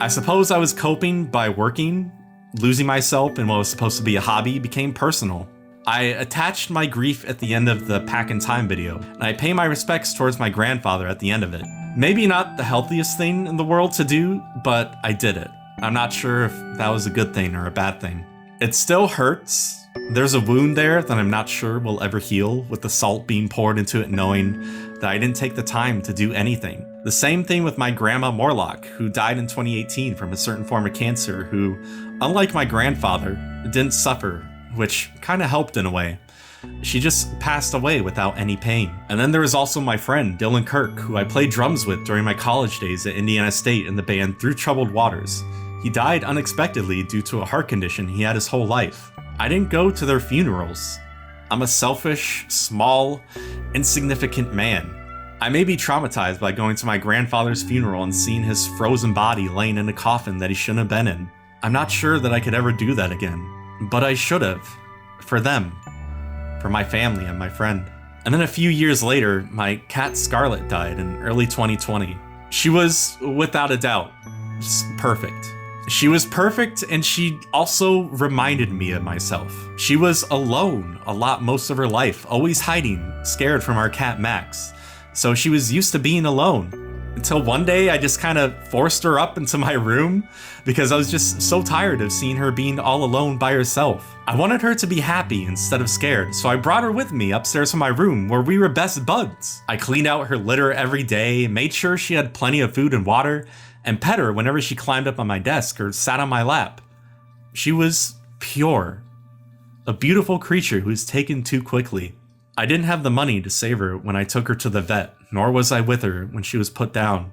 S1: I suppose I was coping by working. Losing myself in what was supposed to be a hobby became personal. I attached my grief at the end of the Pack in Time video, and I pay my respects towards my grandfather at the end of it. Maybe not the healthiest thing in the world to do, but I did it. I'm not sure if that was a good thing or a bad thing. It still hurts. There's a wound there that I'm not sure will ever heal, with the salt being poured into it knowing that I didn't take the time to do anything. The same thing with my grandma Morlock, who died in 2018 from a certain form of cancer, who, unlike my grandfather, didn't suffer which kinda helped in a way. She just passed away without any pain. And then there was also my friend, Dylan Kirk, who I played drums with during my college days at Indiana State in the band Through Troubled Waters. He died unexpectedly due to a heart condition he had his whole life. I didn't go to their funerals. I'm a selfish, small, insignificant man. I may be traumatized by going to my grandfather's funeral and seeing his frozen body laying in a coffin that he shouldn't have been in. I'm not sure that I could ever do that again, but I should have. For them. For my family and my friend. And then a few years later, my cat Scarlett died in early 2020. She was, without a doubt, just perfect. She was perfect, and she also reminded me of myself. She was alone a lot most of her life, always hiding, scared from our cat Max. So she was used to being alone. Until one day I just kind of forced her up into my room because I was just so tired of seeing her being all alone by herself. I wanted her to be happy instead of scared, so I brought her with me upstairs to my room where we were best buds. I cleaned out her litter every day, made sure she had plenty of food and water, and pet her whenever she climbed up on my desk or sat on my lap. She was pure. A beautiful creature who was taken too quickly. I didn't have the money to save her when I took her to the vet, nor was I with her when she was put down.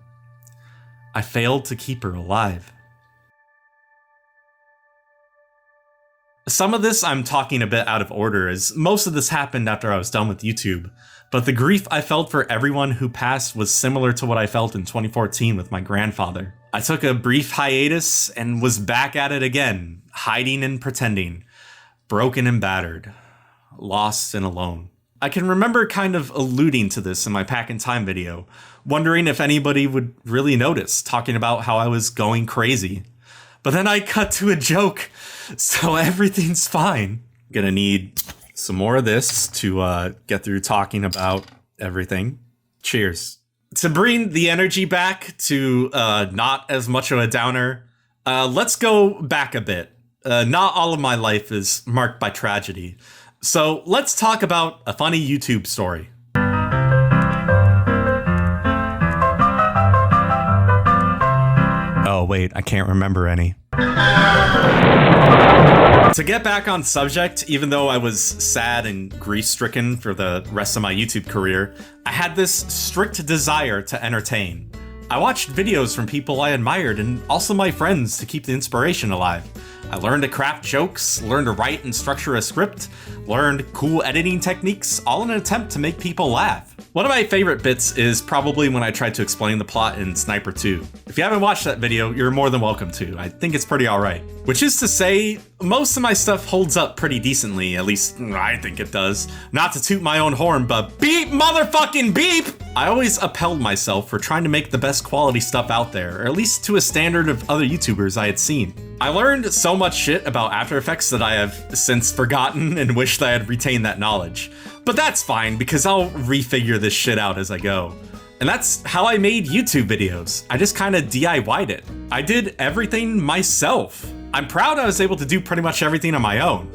S1: I failed to keep her alive. Some of this I'm talking a bit out of order, as most of this happened after I was done with YouTube, but the grief I felt for everyone who passed was similar to what I felt in 2014 with my grandfather. I took a brief hiatus and was back at it again, hiding and pretending, broken and battered, lost and alone. I can remember kind of alluding to this in my Pack in Time video, wondering if anybody would really notice, talking about how I was going crazy. But then I cut to a joke, so everything's fine. Gonna need some more of this to get through talking about everything. Cheers. To bring the energy back to not as much of a downer, let's go back a bit. Not all of my life is marked by tragedy. So let's talk about a funny YouTube story. Oh wait, I can't remember any. To get back on subject, even though I was sad and grief-stricken for the rest of my YouTube career, I had this strict desire to entertain. I watched videos from people I admired and also my friends to keep the inspiration alive. I learned to craft jokes, learned to write and structure a script, learned cool editing techniques, all in an attempt to make people laugh. One of my favorite bits is probably when I tried to explain the plot in Sniper 2. If you haven't watched that video, you're more than welcome to. I think it's pretty alright. Which is to say, most of my stuff holds up pretty decently, at least I think it does. Not to toot my own horn, but beep motherfucking beep! I always upheld myself for trying to make the best quality stuff out there, or at least to a standard of other YouTubers I had seen. I learned so much shit about After Effects that I have since forgotten and wished I had retained that knowledge. But that's fine, because I'll refigure this shit out as I go. And that's how I made YouTube videos. I just kinda DIY'd it. I did everything myself. I'm proud I was able to do pretty much everything on my own.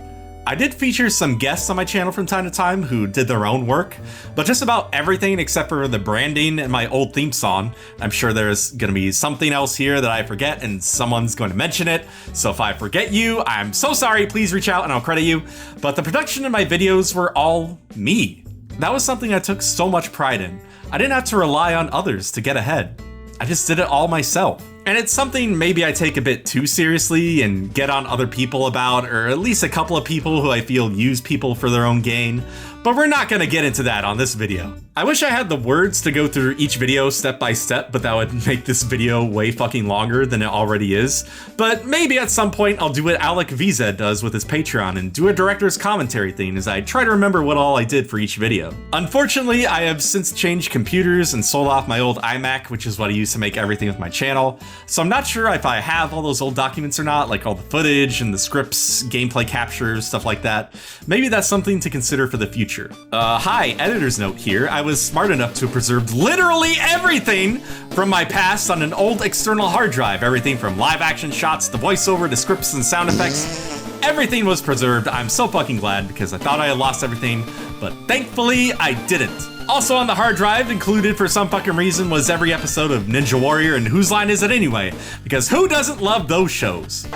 S1: I did feature some guests on my channel from time to time who did their own work, but just about everything except for the branding and my old theme song. I'm sure there's gonna be something else here that I forget and someone's going to mention it, so if I forget you, I'm so sorry, please reach out and I'll credit you. But the production of my videos were all me. That was something I took so much pride in. I didn't have to rely on others to get ahead. I just did it all myself. And it's something maybe I take a bit too seriously and get on other people about, or at least a couple of people who I feel use people for their own gain, but we're not gonna get into that on this video. I wish I had the words to go through each video step by step, but that would make this video way fucking longer than it already is. But maybe at some point I'll do what Alec VZ does with his Patreon and do a director's commentary thing as I try to remember what all I did for each video. Unfortunately, I have since changed computers and sold off my old iMac, which is what I use to make everything with my channel. So I'm not sure if I have all those old documents or not, like all the footage and the scripts, gameplay captures, stuff like that. Maybe that's something to consider for the future. Hi, editor's note here. I was smart enough to preserve literally everything from my past on an old external hard drive. Everything from live action shots to voiceover to scripts and sound effects. Everything was preserved. I'm so fucking glad because I thought I had lost everything, but thankfully I didn't. Also on the hard drive, included for some fucking reason, was every episode of Ninja Warrior and Whose Line Is It Anyway? Because who doesn't love those shows?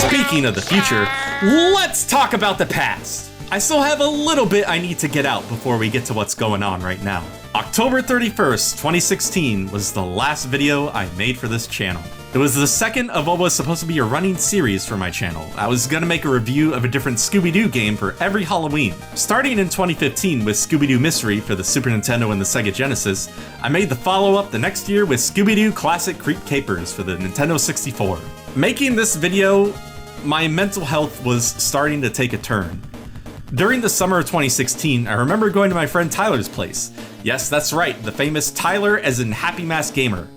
S1: Speaking of the future, let's talk about the past. I still have a little bit I need to get out before we get to what's going on right now. October 31st, 2016 was the last video I made for this channel. It was the second of what was supposed to be a running series for my channel. I was gonna make a review of a different Scooby-Doo game for every Halloween. Starting in 2015 with Scooby-Doo Mystery for the Super Nintendo and the Sega Genesis, I made the follow-up the next year with Scooby-Doo Classic Creep Capers for the Nintendo 64. Making this video, my mental health was starting to take a turn. During the summer of 2016, I remember going to my friend Tyler's place. Yes, that's right, the famous Tyler as in Happy Mask Gamer.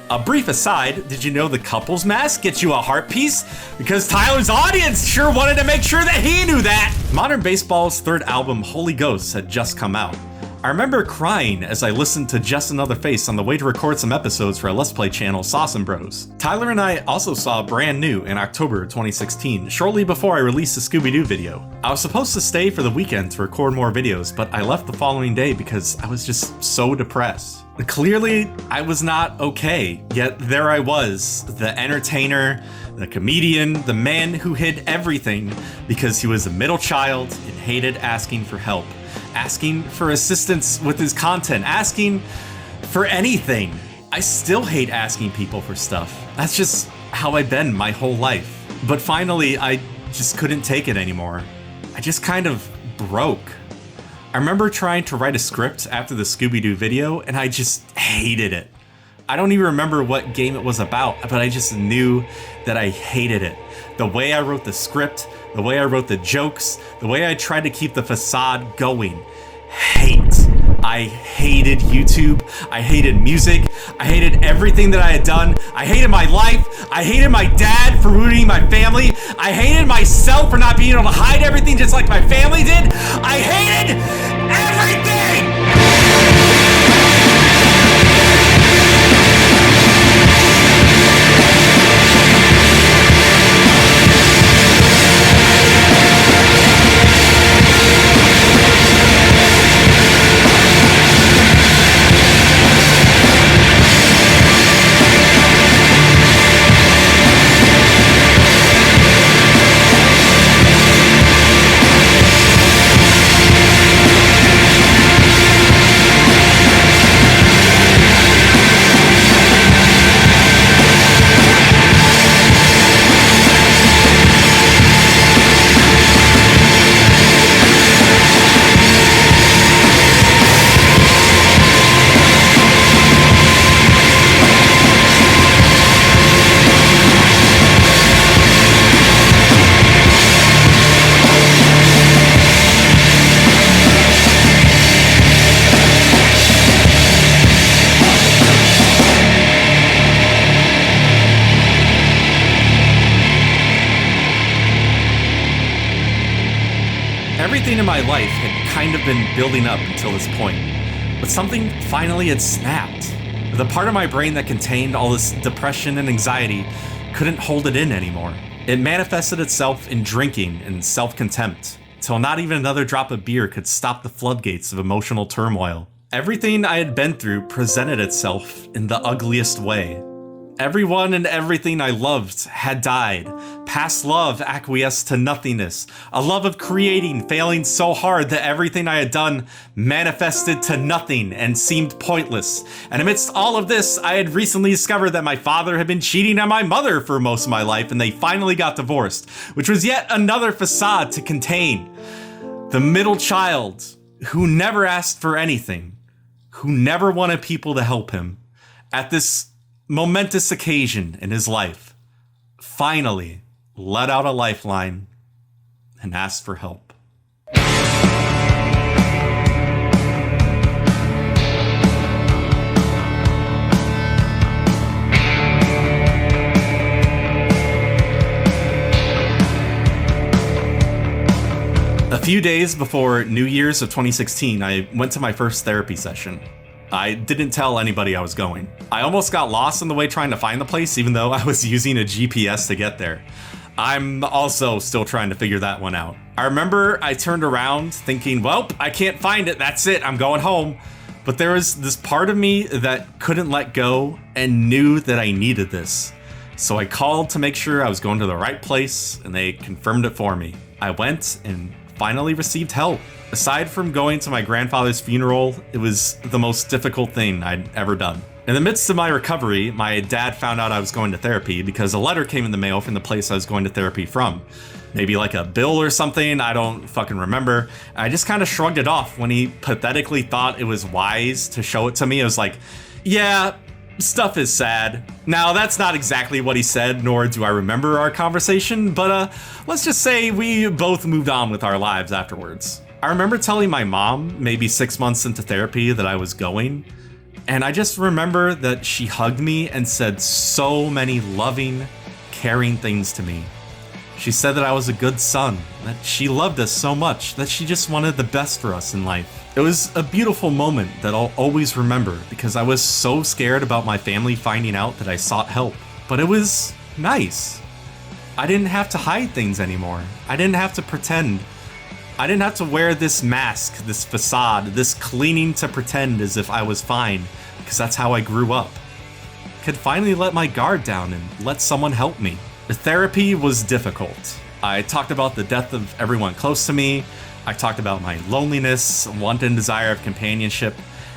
S1: A brief aside, did you know the couple's mask gets you a heart piece? Because Tyler's audience sure wanted to make sure that he knew that! Modern Baseball's third album, Holy Ghosts, had just come out. I remember crying as I listened to Just Another Face on the way to record some episodes for our Let's Play channel, Sauce & Bros. Tyler and I also saw Brand New in October 2016, shortly before I released the Scooby-Doo video. I was supposed to stay for the weekend to record more videos, but I left the following day because I was just so depressed. Clearly, I was not okay, yet there I was, the entertainer, the comedian, the man who hid everything because he was a middle child and hated asking for help, asking for assistance with his content, asking for anything. I still hate asking people for stuff. That's just how I've been my whole life. But finally, I just couldn't take it anymore. I just kind of broke. I remember trying to write a script after the Scooby-Doo video, and I just hated it. I don't even remember what game it was about, but I just knew that I hated it. The way I wrote the script, the way I wrote the jokes, the way I tried to keep the facade going. Hate. I hated YouTube. I hated music. I hated everything that I had done. I hated my life. I hated my dad for ruining my family. I hated myself for not being able to hide everything just like my family did. I hated everything! Everything in my life had kind of been building up until this point, but something finally had snapped. The part of my brain that contained all this depression and anxiety couldn't hold it in anymore. It manifested itself in drinking and self-contempt, till not even another drop of beer could stop the floodgates of emotional turmoil. Everything I had been through presented itself in the ugliest way. Everyone and everything I loved had died. Past love acquiesced to nothingness. A love of creating failing so hard that everything I had done manifested to nothing and seemed pointless. And amidst all of this, I had recently discovered that my father had been cheating on my mother for most of my life, and they finally got divorced, which was yet another facade to contain the middle child who never asked for anything, who never wanted people to help him. At this momentous occasion in his life, finally let out a lifeline and asked for help. A few days before New Year's of 2016, I went to my first therapy session. I didn't tell anybody I was going. I almost got lost on the way trying to find the place, even though I was using a GPS to get there. I'm also still trying to figure that one out. I remember I turned around thinking, well, I can't find it. That's it. I'm going home. But there was this part of me that couldn't let go and knew that I needed this. So I called to make sure I was going to the right place, and they confirmed it for me. I went and finally received help. Aside from going to my grandfather's funeral, it was the most difficult thing I'd ever done. In the midst of my recovery, my dad found out I was going to therapy because a letter came in the mail from the place I was going to therapy from. Maybe like a bill or something, I don't fucking remember. I just kind of shrugged it off when he pathetically thought it was wise to show it to me. I was like, yeah, stuff is sad. Now, that's not exactly what he said, nor do I remember our conversation, but let's just say we both moved on with our lives afterwards. I remember telling my mom, maybe 6 months into therapy, that I was going, and I just remember that she hugged me and said so many loving, caring things to me. She said that I was a good son, that she loved us so much, that she just wanted the best for us in life. It was a beautiful moment that I'll always remember because I was so scared about my family finding out that I sought help. But it was nice. I didn't have to hide things anymore. I didn't have to pretend. I didn't have to wear this mask, this facade, this cleaning to pretend as if I was fine, because that's how I grew up. I could finally let my guard down and let someone help me. The therapy was difficult. I talked about the death of everyone close to me. I talked about my loneliness, want and desire of companionship.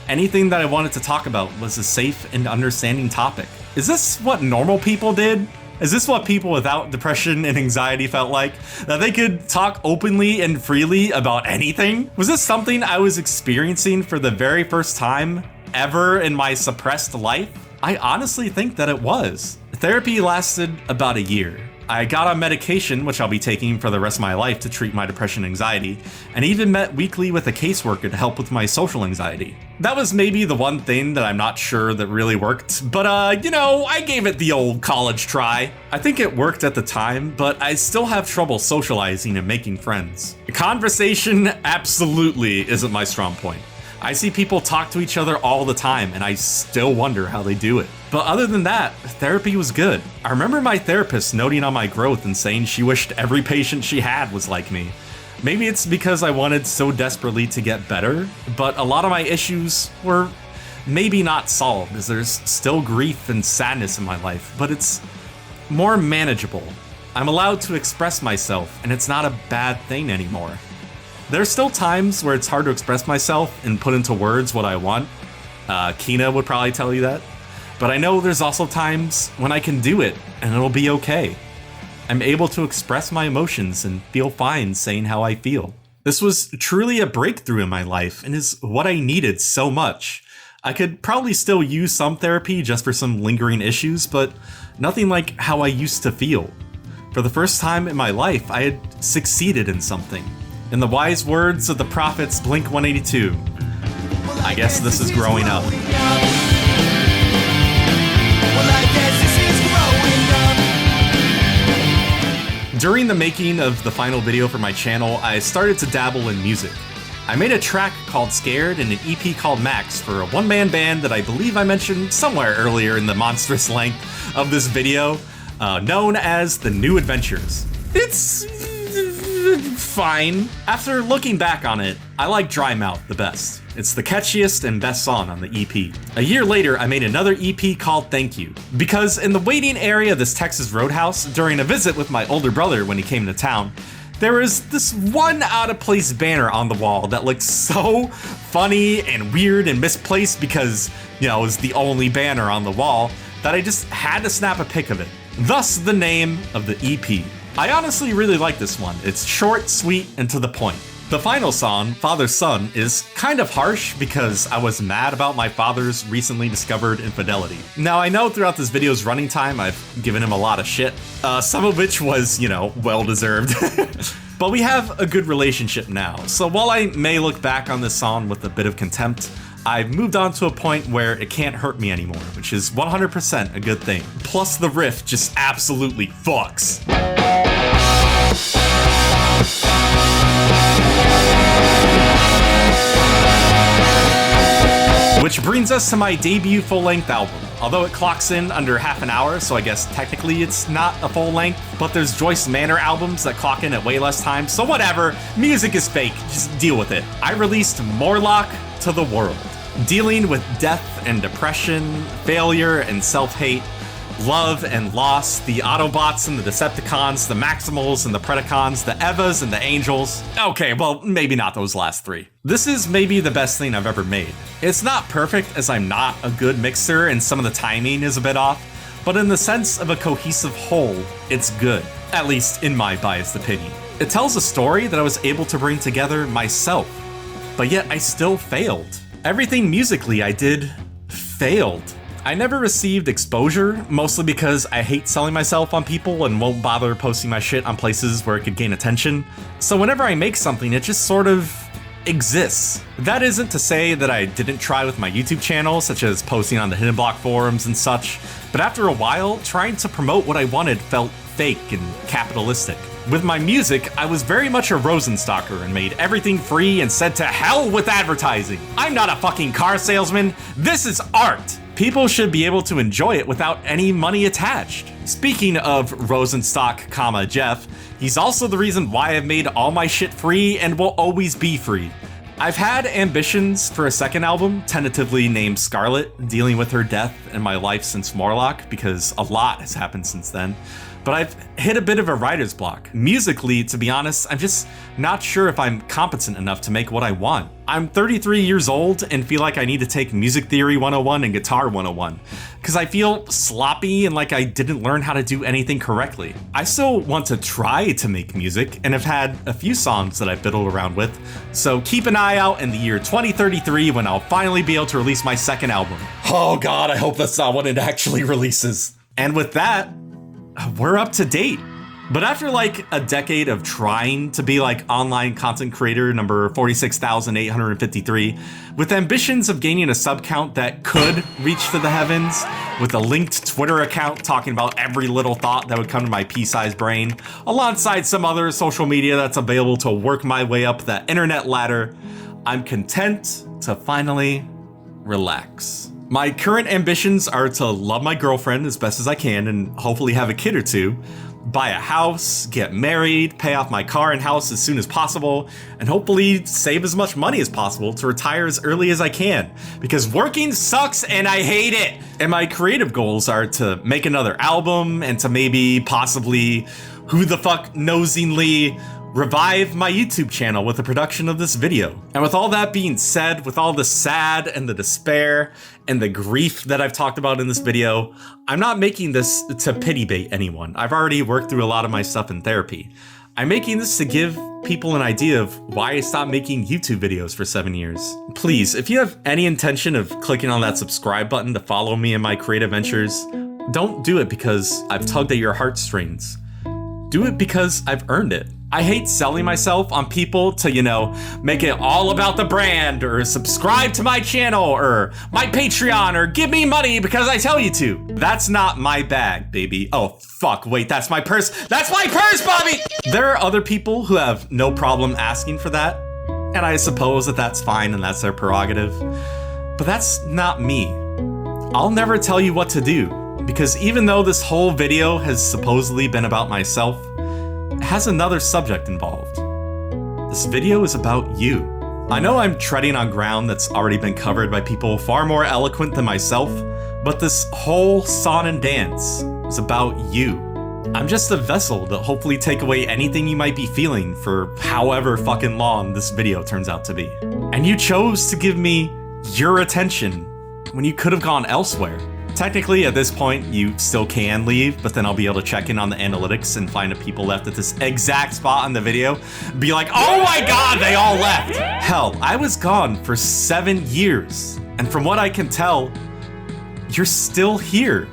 S1: Anything that I wanted to talk about was a safe and understanding topic. Is this what normal people did? Is this what people without depression and anxiety felt like? That they could talk openly and freely about anything? Was this something I was experiencing for the very first time ever in my suppressed life? I honestly think that it was. Therapy lasted about a year. I got on medication, which I'll be taking for the rest of my life to treat my depression and anxiety, and even met weekly with a caseworker to help with my social anxiety. That was maybe the one thing that I'm not sure that really worked, but I gave it the old college try. I think it worked at the time, but I still have trouble socializing and making friends. Conversation absolutely isn't my strong point. I see people talk to each other all the time, and I still wonder how they do it. But other than that, therapy was good. I remember my therapist noting on my growth and saying she wished every patient she had was like me. Maybe it's because I wanted so desperately to get better, but a lot of my issues were maybe not solved, as there's still grief and sadness in my life, but it's more manageable. I'm allowed to express myself, and it's not a bad thing anymore. There's still times where it's hard to express myself and put into words what I want. Kina would probably tell you that. But I know there's also times when I can do it and it'll be okay. I'm able to express my emotions and feel fine saying how I feel. This was truly a breakthrough in my life and is what I needed so much. I could probably still use some therapy just for some lingering issues, but nothing like how I used to feel. For the first time in my life, I had succeeded in something. In the wise words of the prophets Blink-182, I guess this is growing up. During the making of the final video for my channel, I started to dabble in music. I made a track called Scared and an EP called Max for a one-man band that I believe I mentioned somewhere earlier in the monstrous length of this video, known as The New Adventures. It's fine. After looking back on it, I like Dry Mouth the best. It's the catchiest and best song on the EP. A year later, I made another EP called Thank You, because in the waiting area of this Texas Roadhouse, during a visit with my older brother when he came to town, there was this one out-of-place banner on the wall that looked so funny and weird and misplaced because, it was the only banner on the wall that I just had to snap a pic of it. Thus the name of the EP. I honestly really like this one. It's short, sweet, and to the point. The final song, Father's Son, is kind of harsh because I was mad about my father's recently discovered infidelity. Now, I know throughout this video's running time, I've given him a lot of shit, some of which was, well-deserved. But we have a good relationship now, so while I may look back on this song with a bit of contempt, I've moved on to a point where it can't hurt me anymore, which is 100% a good thing. Plus, the riff just absolutely fucks. Which brings us to my debut full-length album. although it clocks in under half an hour, so I guess technically it's not a full length, but there's Joyce Manor albums that clock in at way less time, so whatever, music is fake, just deal with it. I released Morlock to the world, dealing with death and depression, failure and self-hate, love and loss, the Autobots and the Decepticons, the Maximals and the Predacons, the Evas and the Angels. Okay, well, maybe not those last three. This is maybe the best thing I've ever made. It's not perfect, as I'm not a good mixer and some of the timing is a bit off, but in the sense of a cohesive whole, it's good, at least in my biased opinion. It tells a story that I was able to bring together myself, but yet I still failed. Everything musically I did failed. I never received exposure, mostly because I hate selling myself on people and won't bother posting my shit on places where it could gain attention. So whenever I make something, it just sort of exists. That isn't to say that I didn't try with my YouTube channel, such as posting on the Hidden Block forums and such, but after a while, trying to promote what I wanted felt fake and capitalistic. With my music, I was very much a Rosenstocker and made everything free and said to hell with advertising. I'm not a fucking car salesman, this is art. People should be able to enjoy it without any money attached. Speaking of Rosenstock, Jeff, he's also the reason why I've made all my shit free and will always be free. I've had ambitions for a second album, tentatively named Scarlet, dealing with her death and my life since Morlock, because a lot has happened since then. But I've hit a bit of a writer's block. Musically, to be honest, I'm just not sure if I'm competent enough to make what I want. I'm 33 years old and feel like I need to take Music Theory 101 and Guitar 101, because I feel sloppy and like I didn't learn how to do anything correctly. I still want to try to make music and have had a few songs that I've fiddled around with, so keep an eye out in the year 2033 when I'll finally be able to release my second album. Oh god, I hope that's not when it actually releases. And with that, we're up to date. But after like a decade of trying to be like online content creator number 46,853, with ambitions of gaining a sub count that could reach to the heavens, with a linked Twitter account talking about every little thought that would come to my pea-sized brain, alongside some other social media that's available to work my way up the internet ladder, I'm content to finally relax. My current ambitions are to love my girlfriend as best as I can and hopefully have a kid or two, buy a house, get married, pay off my car and house as soon as possible, and hopefully save as much money as possible to retire as early as I can, because working sucks and I hate it. And my creative goals are to make another album and to maybe possibly, who the fuck nosingly, revive my YouTube channel with the production of this video. And with all that being said, with all the sad and the despair and the grief that I've talked about in this video, I'm not making this to pity bait anyone. I've already worked through a lot of my stuff in therapy. I'm making this to give people an idea of why I stopped making YouTube videos for 7 years. Please, if you have any intention of clicking on that subscribe button to follow me in my creative ventures, don't do it because I've tugged at your heartstrings. Do it because I've earned it. I hate selling myself on people to, make it all about the brand, or subscribe to my channel, or my Patreon, or give me money because I tell you to. That's not my bag, baby. Oh, fuck, wait, that's my purse. That's my purse, Bobby! There are other people who have no problem asking for that, and I suppose that that's fine and that's their prerogative. But that's not me. I'll never tell you what to do, because even though this whole video has supposedly been about myself, it has another subject involved. This video is about you. I know I'm treading on ground that's already been covered by people far more eloquent than myself, but this whole song and dance is about you. I'm just a vessel to hopefully take away anything you might be feeling for however fucking long this video turns out to be. And you chose to give me your attention when you could have gone elsewhere. Technically, at this point, you still can leave, but then I'll be able to check in on the analytics and find the people left at this exact spot on the video, be like, oh my god, they all left! Hell, I was gone for 7 years, and from what I can tell, you're still here,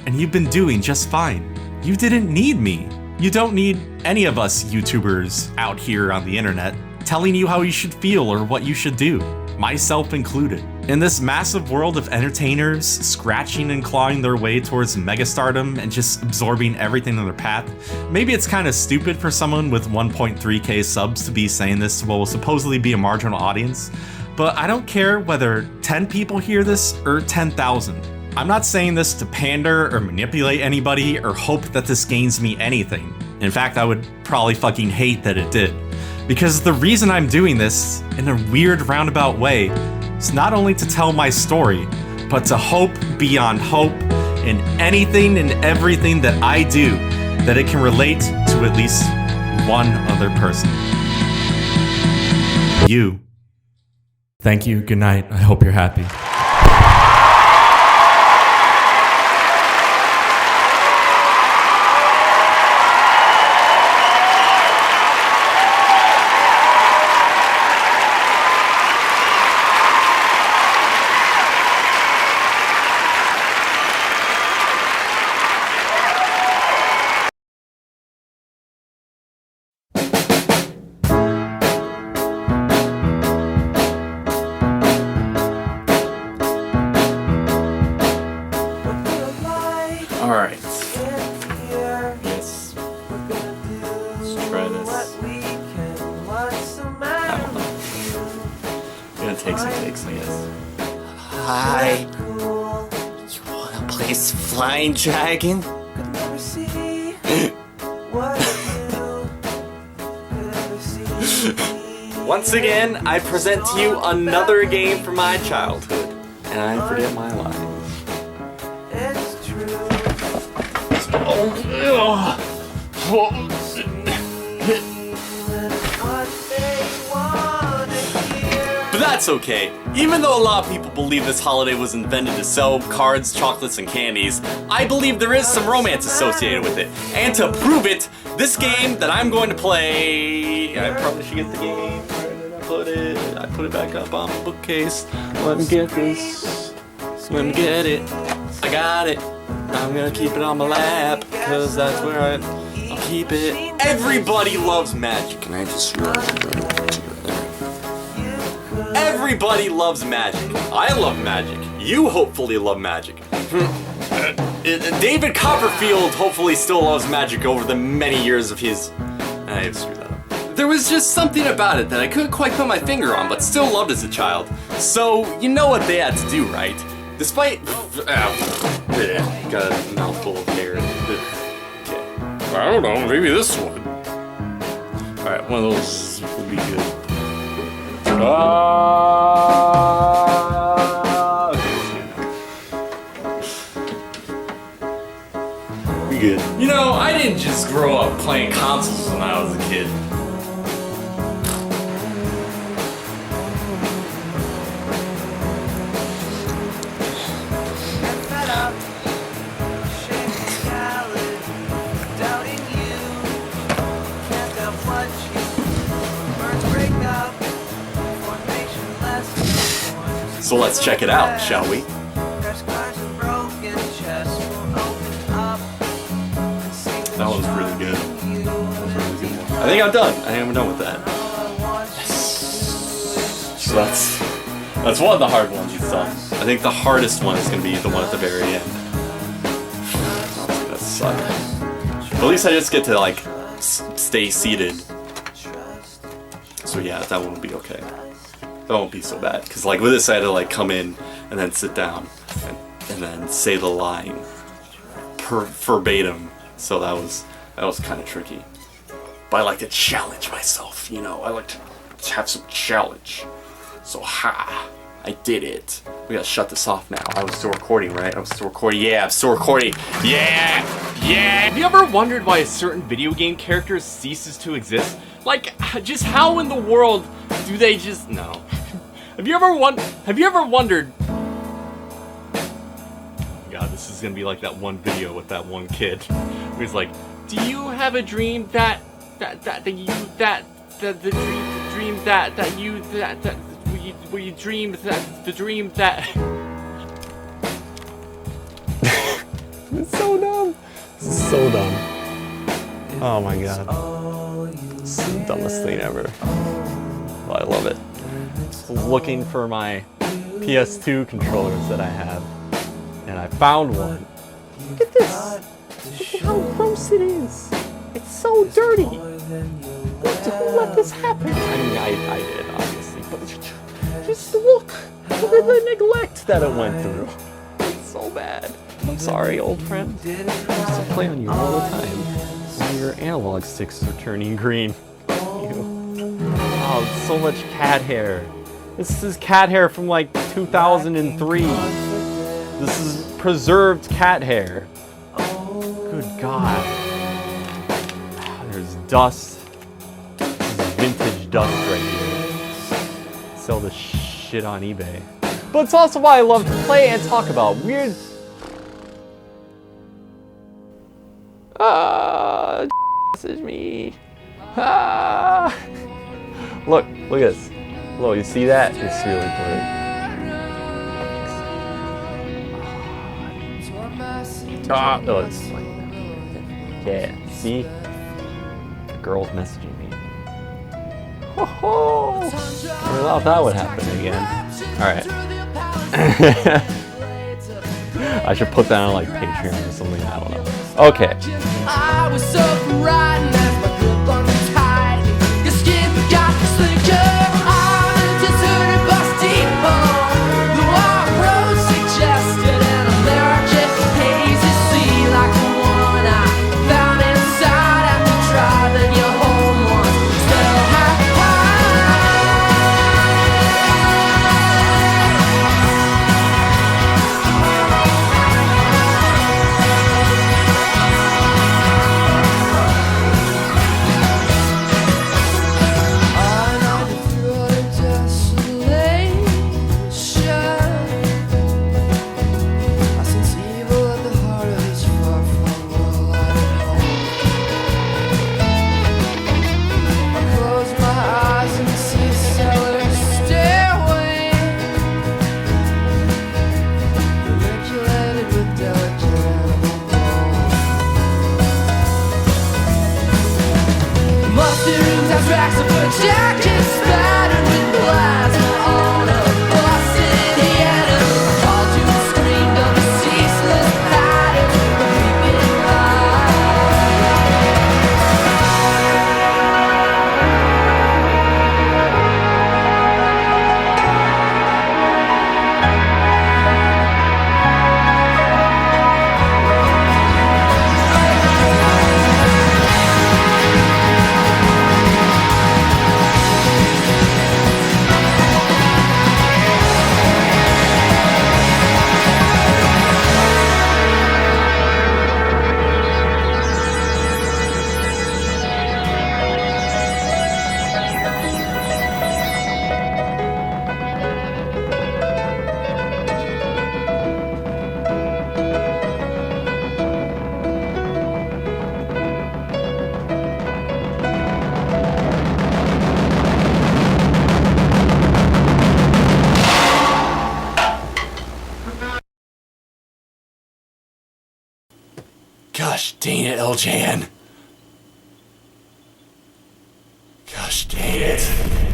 S1: and you've been doing just fine. You didn't need me. You don't need any of us YouTubers out here on the internet telling you how you should feel or what you should do, myself included. In this massive world of entertainers scratching and clawing their way towards megastardom and just absorbing everything in their path, maybe it's kind of stupid for someone with 1.3k subs to be saying this to what will supposedly be a marginal audience, but I don't care whether 10 people hear this or 10,000. I'm not saying this to pander or manipulate anybody or hope that this gains me anything. In fact, I would probably fucking hate that it did. Because the reason I'm doing this, in a weird roundabout way, is not only to tell my story, but to hope beyond hope in anything and everything that I do, that it can relate to at least one other person. You. Thank you, good night, I hope you're happy.
S2: Alright. Yes. Let's try this. I don't know. Gonna take some takes, I guess.
S6: Hi. You wanna play Flying Dragon? Once again, I present to you another game from my childhood, and I forget my lines. But that's okay. Even though a lot of people believe this holiday was invented to sell cards, chocolates, and candies, I believe there is some romance associated with it. And to prove it, this game that I'm going to play... I probably should get the game. Where did I put it? I put it back up on the bookcase. Let me get this. Let me get it. I got it. I'm gonna keep it on my lap, because that's where I'll keep it. Everybody loves magic. Can I just... Everybody loves magic. I love magic. You hopefully love magic. David Copperfield hopefully still loves magic over the many years of his... I screwed that up. There was just something about it that I couldn't quite put my finger on, but still loved as a child. So, you know what they had to do, right? Despite... got a mouthful of hair. Okay. I don't know, maybe this one. Alright, one of those would be good. Be good. You know, I didn't just grow up playing consoles when I was a kid. So let's check it out, shall we? That was really good. I think I'm done. I think I'm done with that. So that's one of the hard ones it's done. I think the hardest one is going to be the one at the very end. That sucks. But at least I just get to, like, stay seated. So yeah, that one will be okay. That won't be so bad, because like with this I had to like come in and then sit down and then say the line verbatim, so that was kind of tricky. But I like to challenge myself, you know, I like to have some challenge. So ha, I did it. We gotta shut this off now. I was still recording, right? I was still recording. Yeah, I'm still recording. Yeah!
S2: Have you ever wondered why a certain video game character ceases to exist? Like, just how in the world do they just... No. Have you ever wondered... God, this is gonna be like that one video with that one kid. Where he's like, do you have a dream that you dream that the dream that... It's so dumb. This is so dumb. Oh my god. It's the dumbest thing ever. But I love it. I was looking for my PS2 controllers that I have, and I found one. Look at this! Look at how gross it is! It's so dirty! Who let this happen? I mean, I did, obviously, but just look! Look at the neglect that it went through. It's so bad. I'm sorry, old friend. I used to play on you all the time when your analog sticks are turning green. Ew. Oh, so much cat hair. This is cat hair from like 2003. This is preserved cat hair. Good God. There's dust. This is vintage dust right here. Sell this shit on eBay. But it's also why I love to play and talk about weird... message me. Look at this. Look, you see that? It's really blurry. Oh, it's like... Yeah, see? The girl's messaging me. Ho-ho! I thought that would happen again. Alright. I should put that on like Patreon or something, I don't know. Okay.
S3: I was so frightened as my grip on you tight. Your skin got slicker. I'm a deserted bus depot. The walk road suggested an American hazy sea like the one I found inside after driving you home once. Still high. Jackets spattered with plasma on a busted head. Called you and screamed of a ceaseless pattern of creeping
S6: Gosh dang it, LJN. Gosh dang it.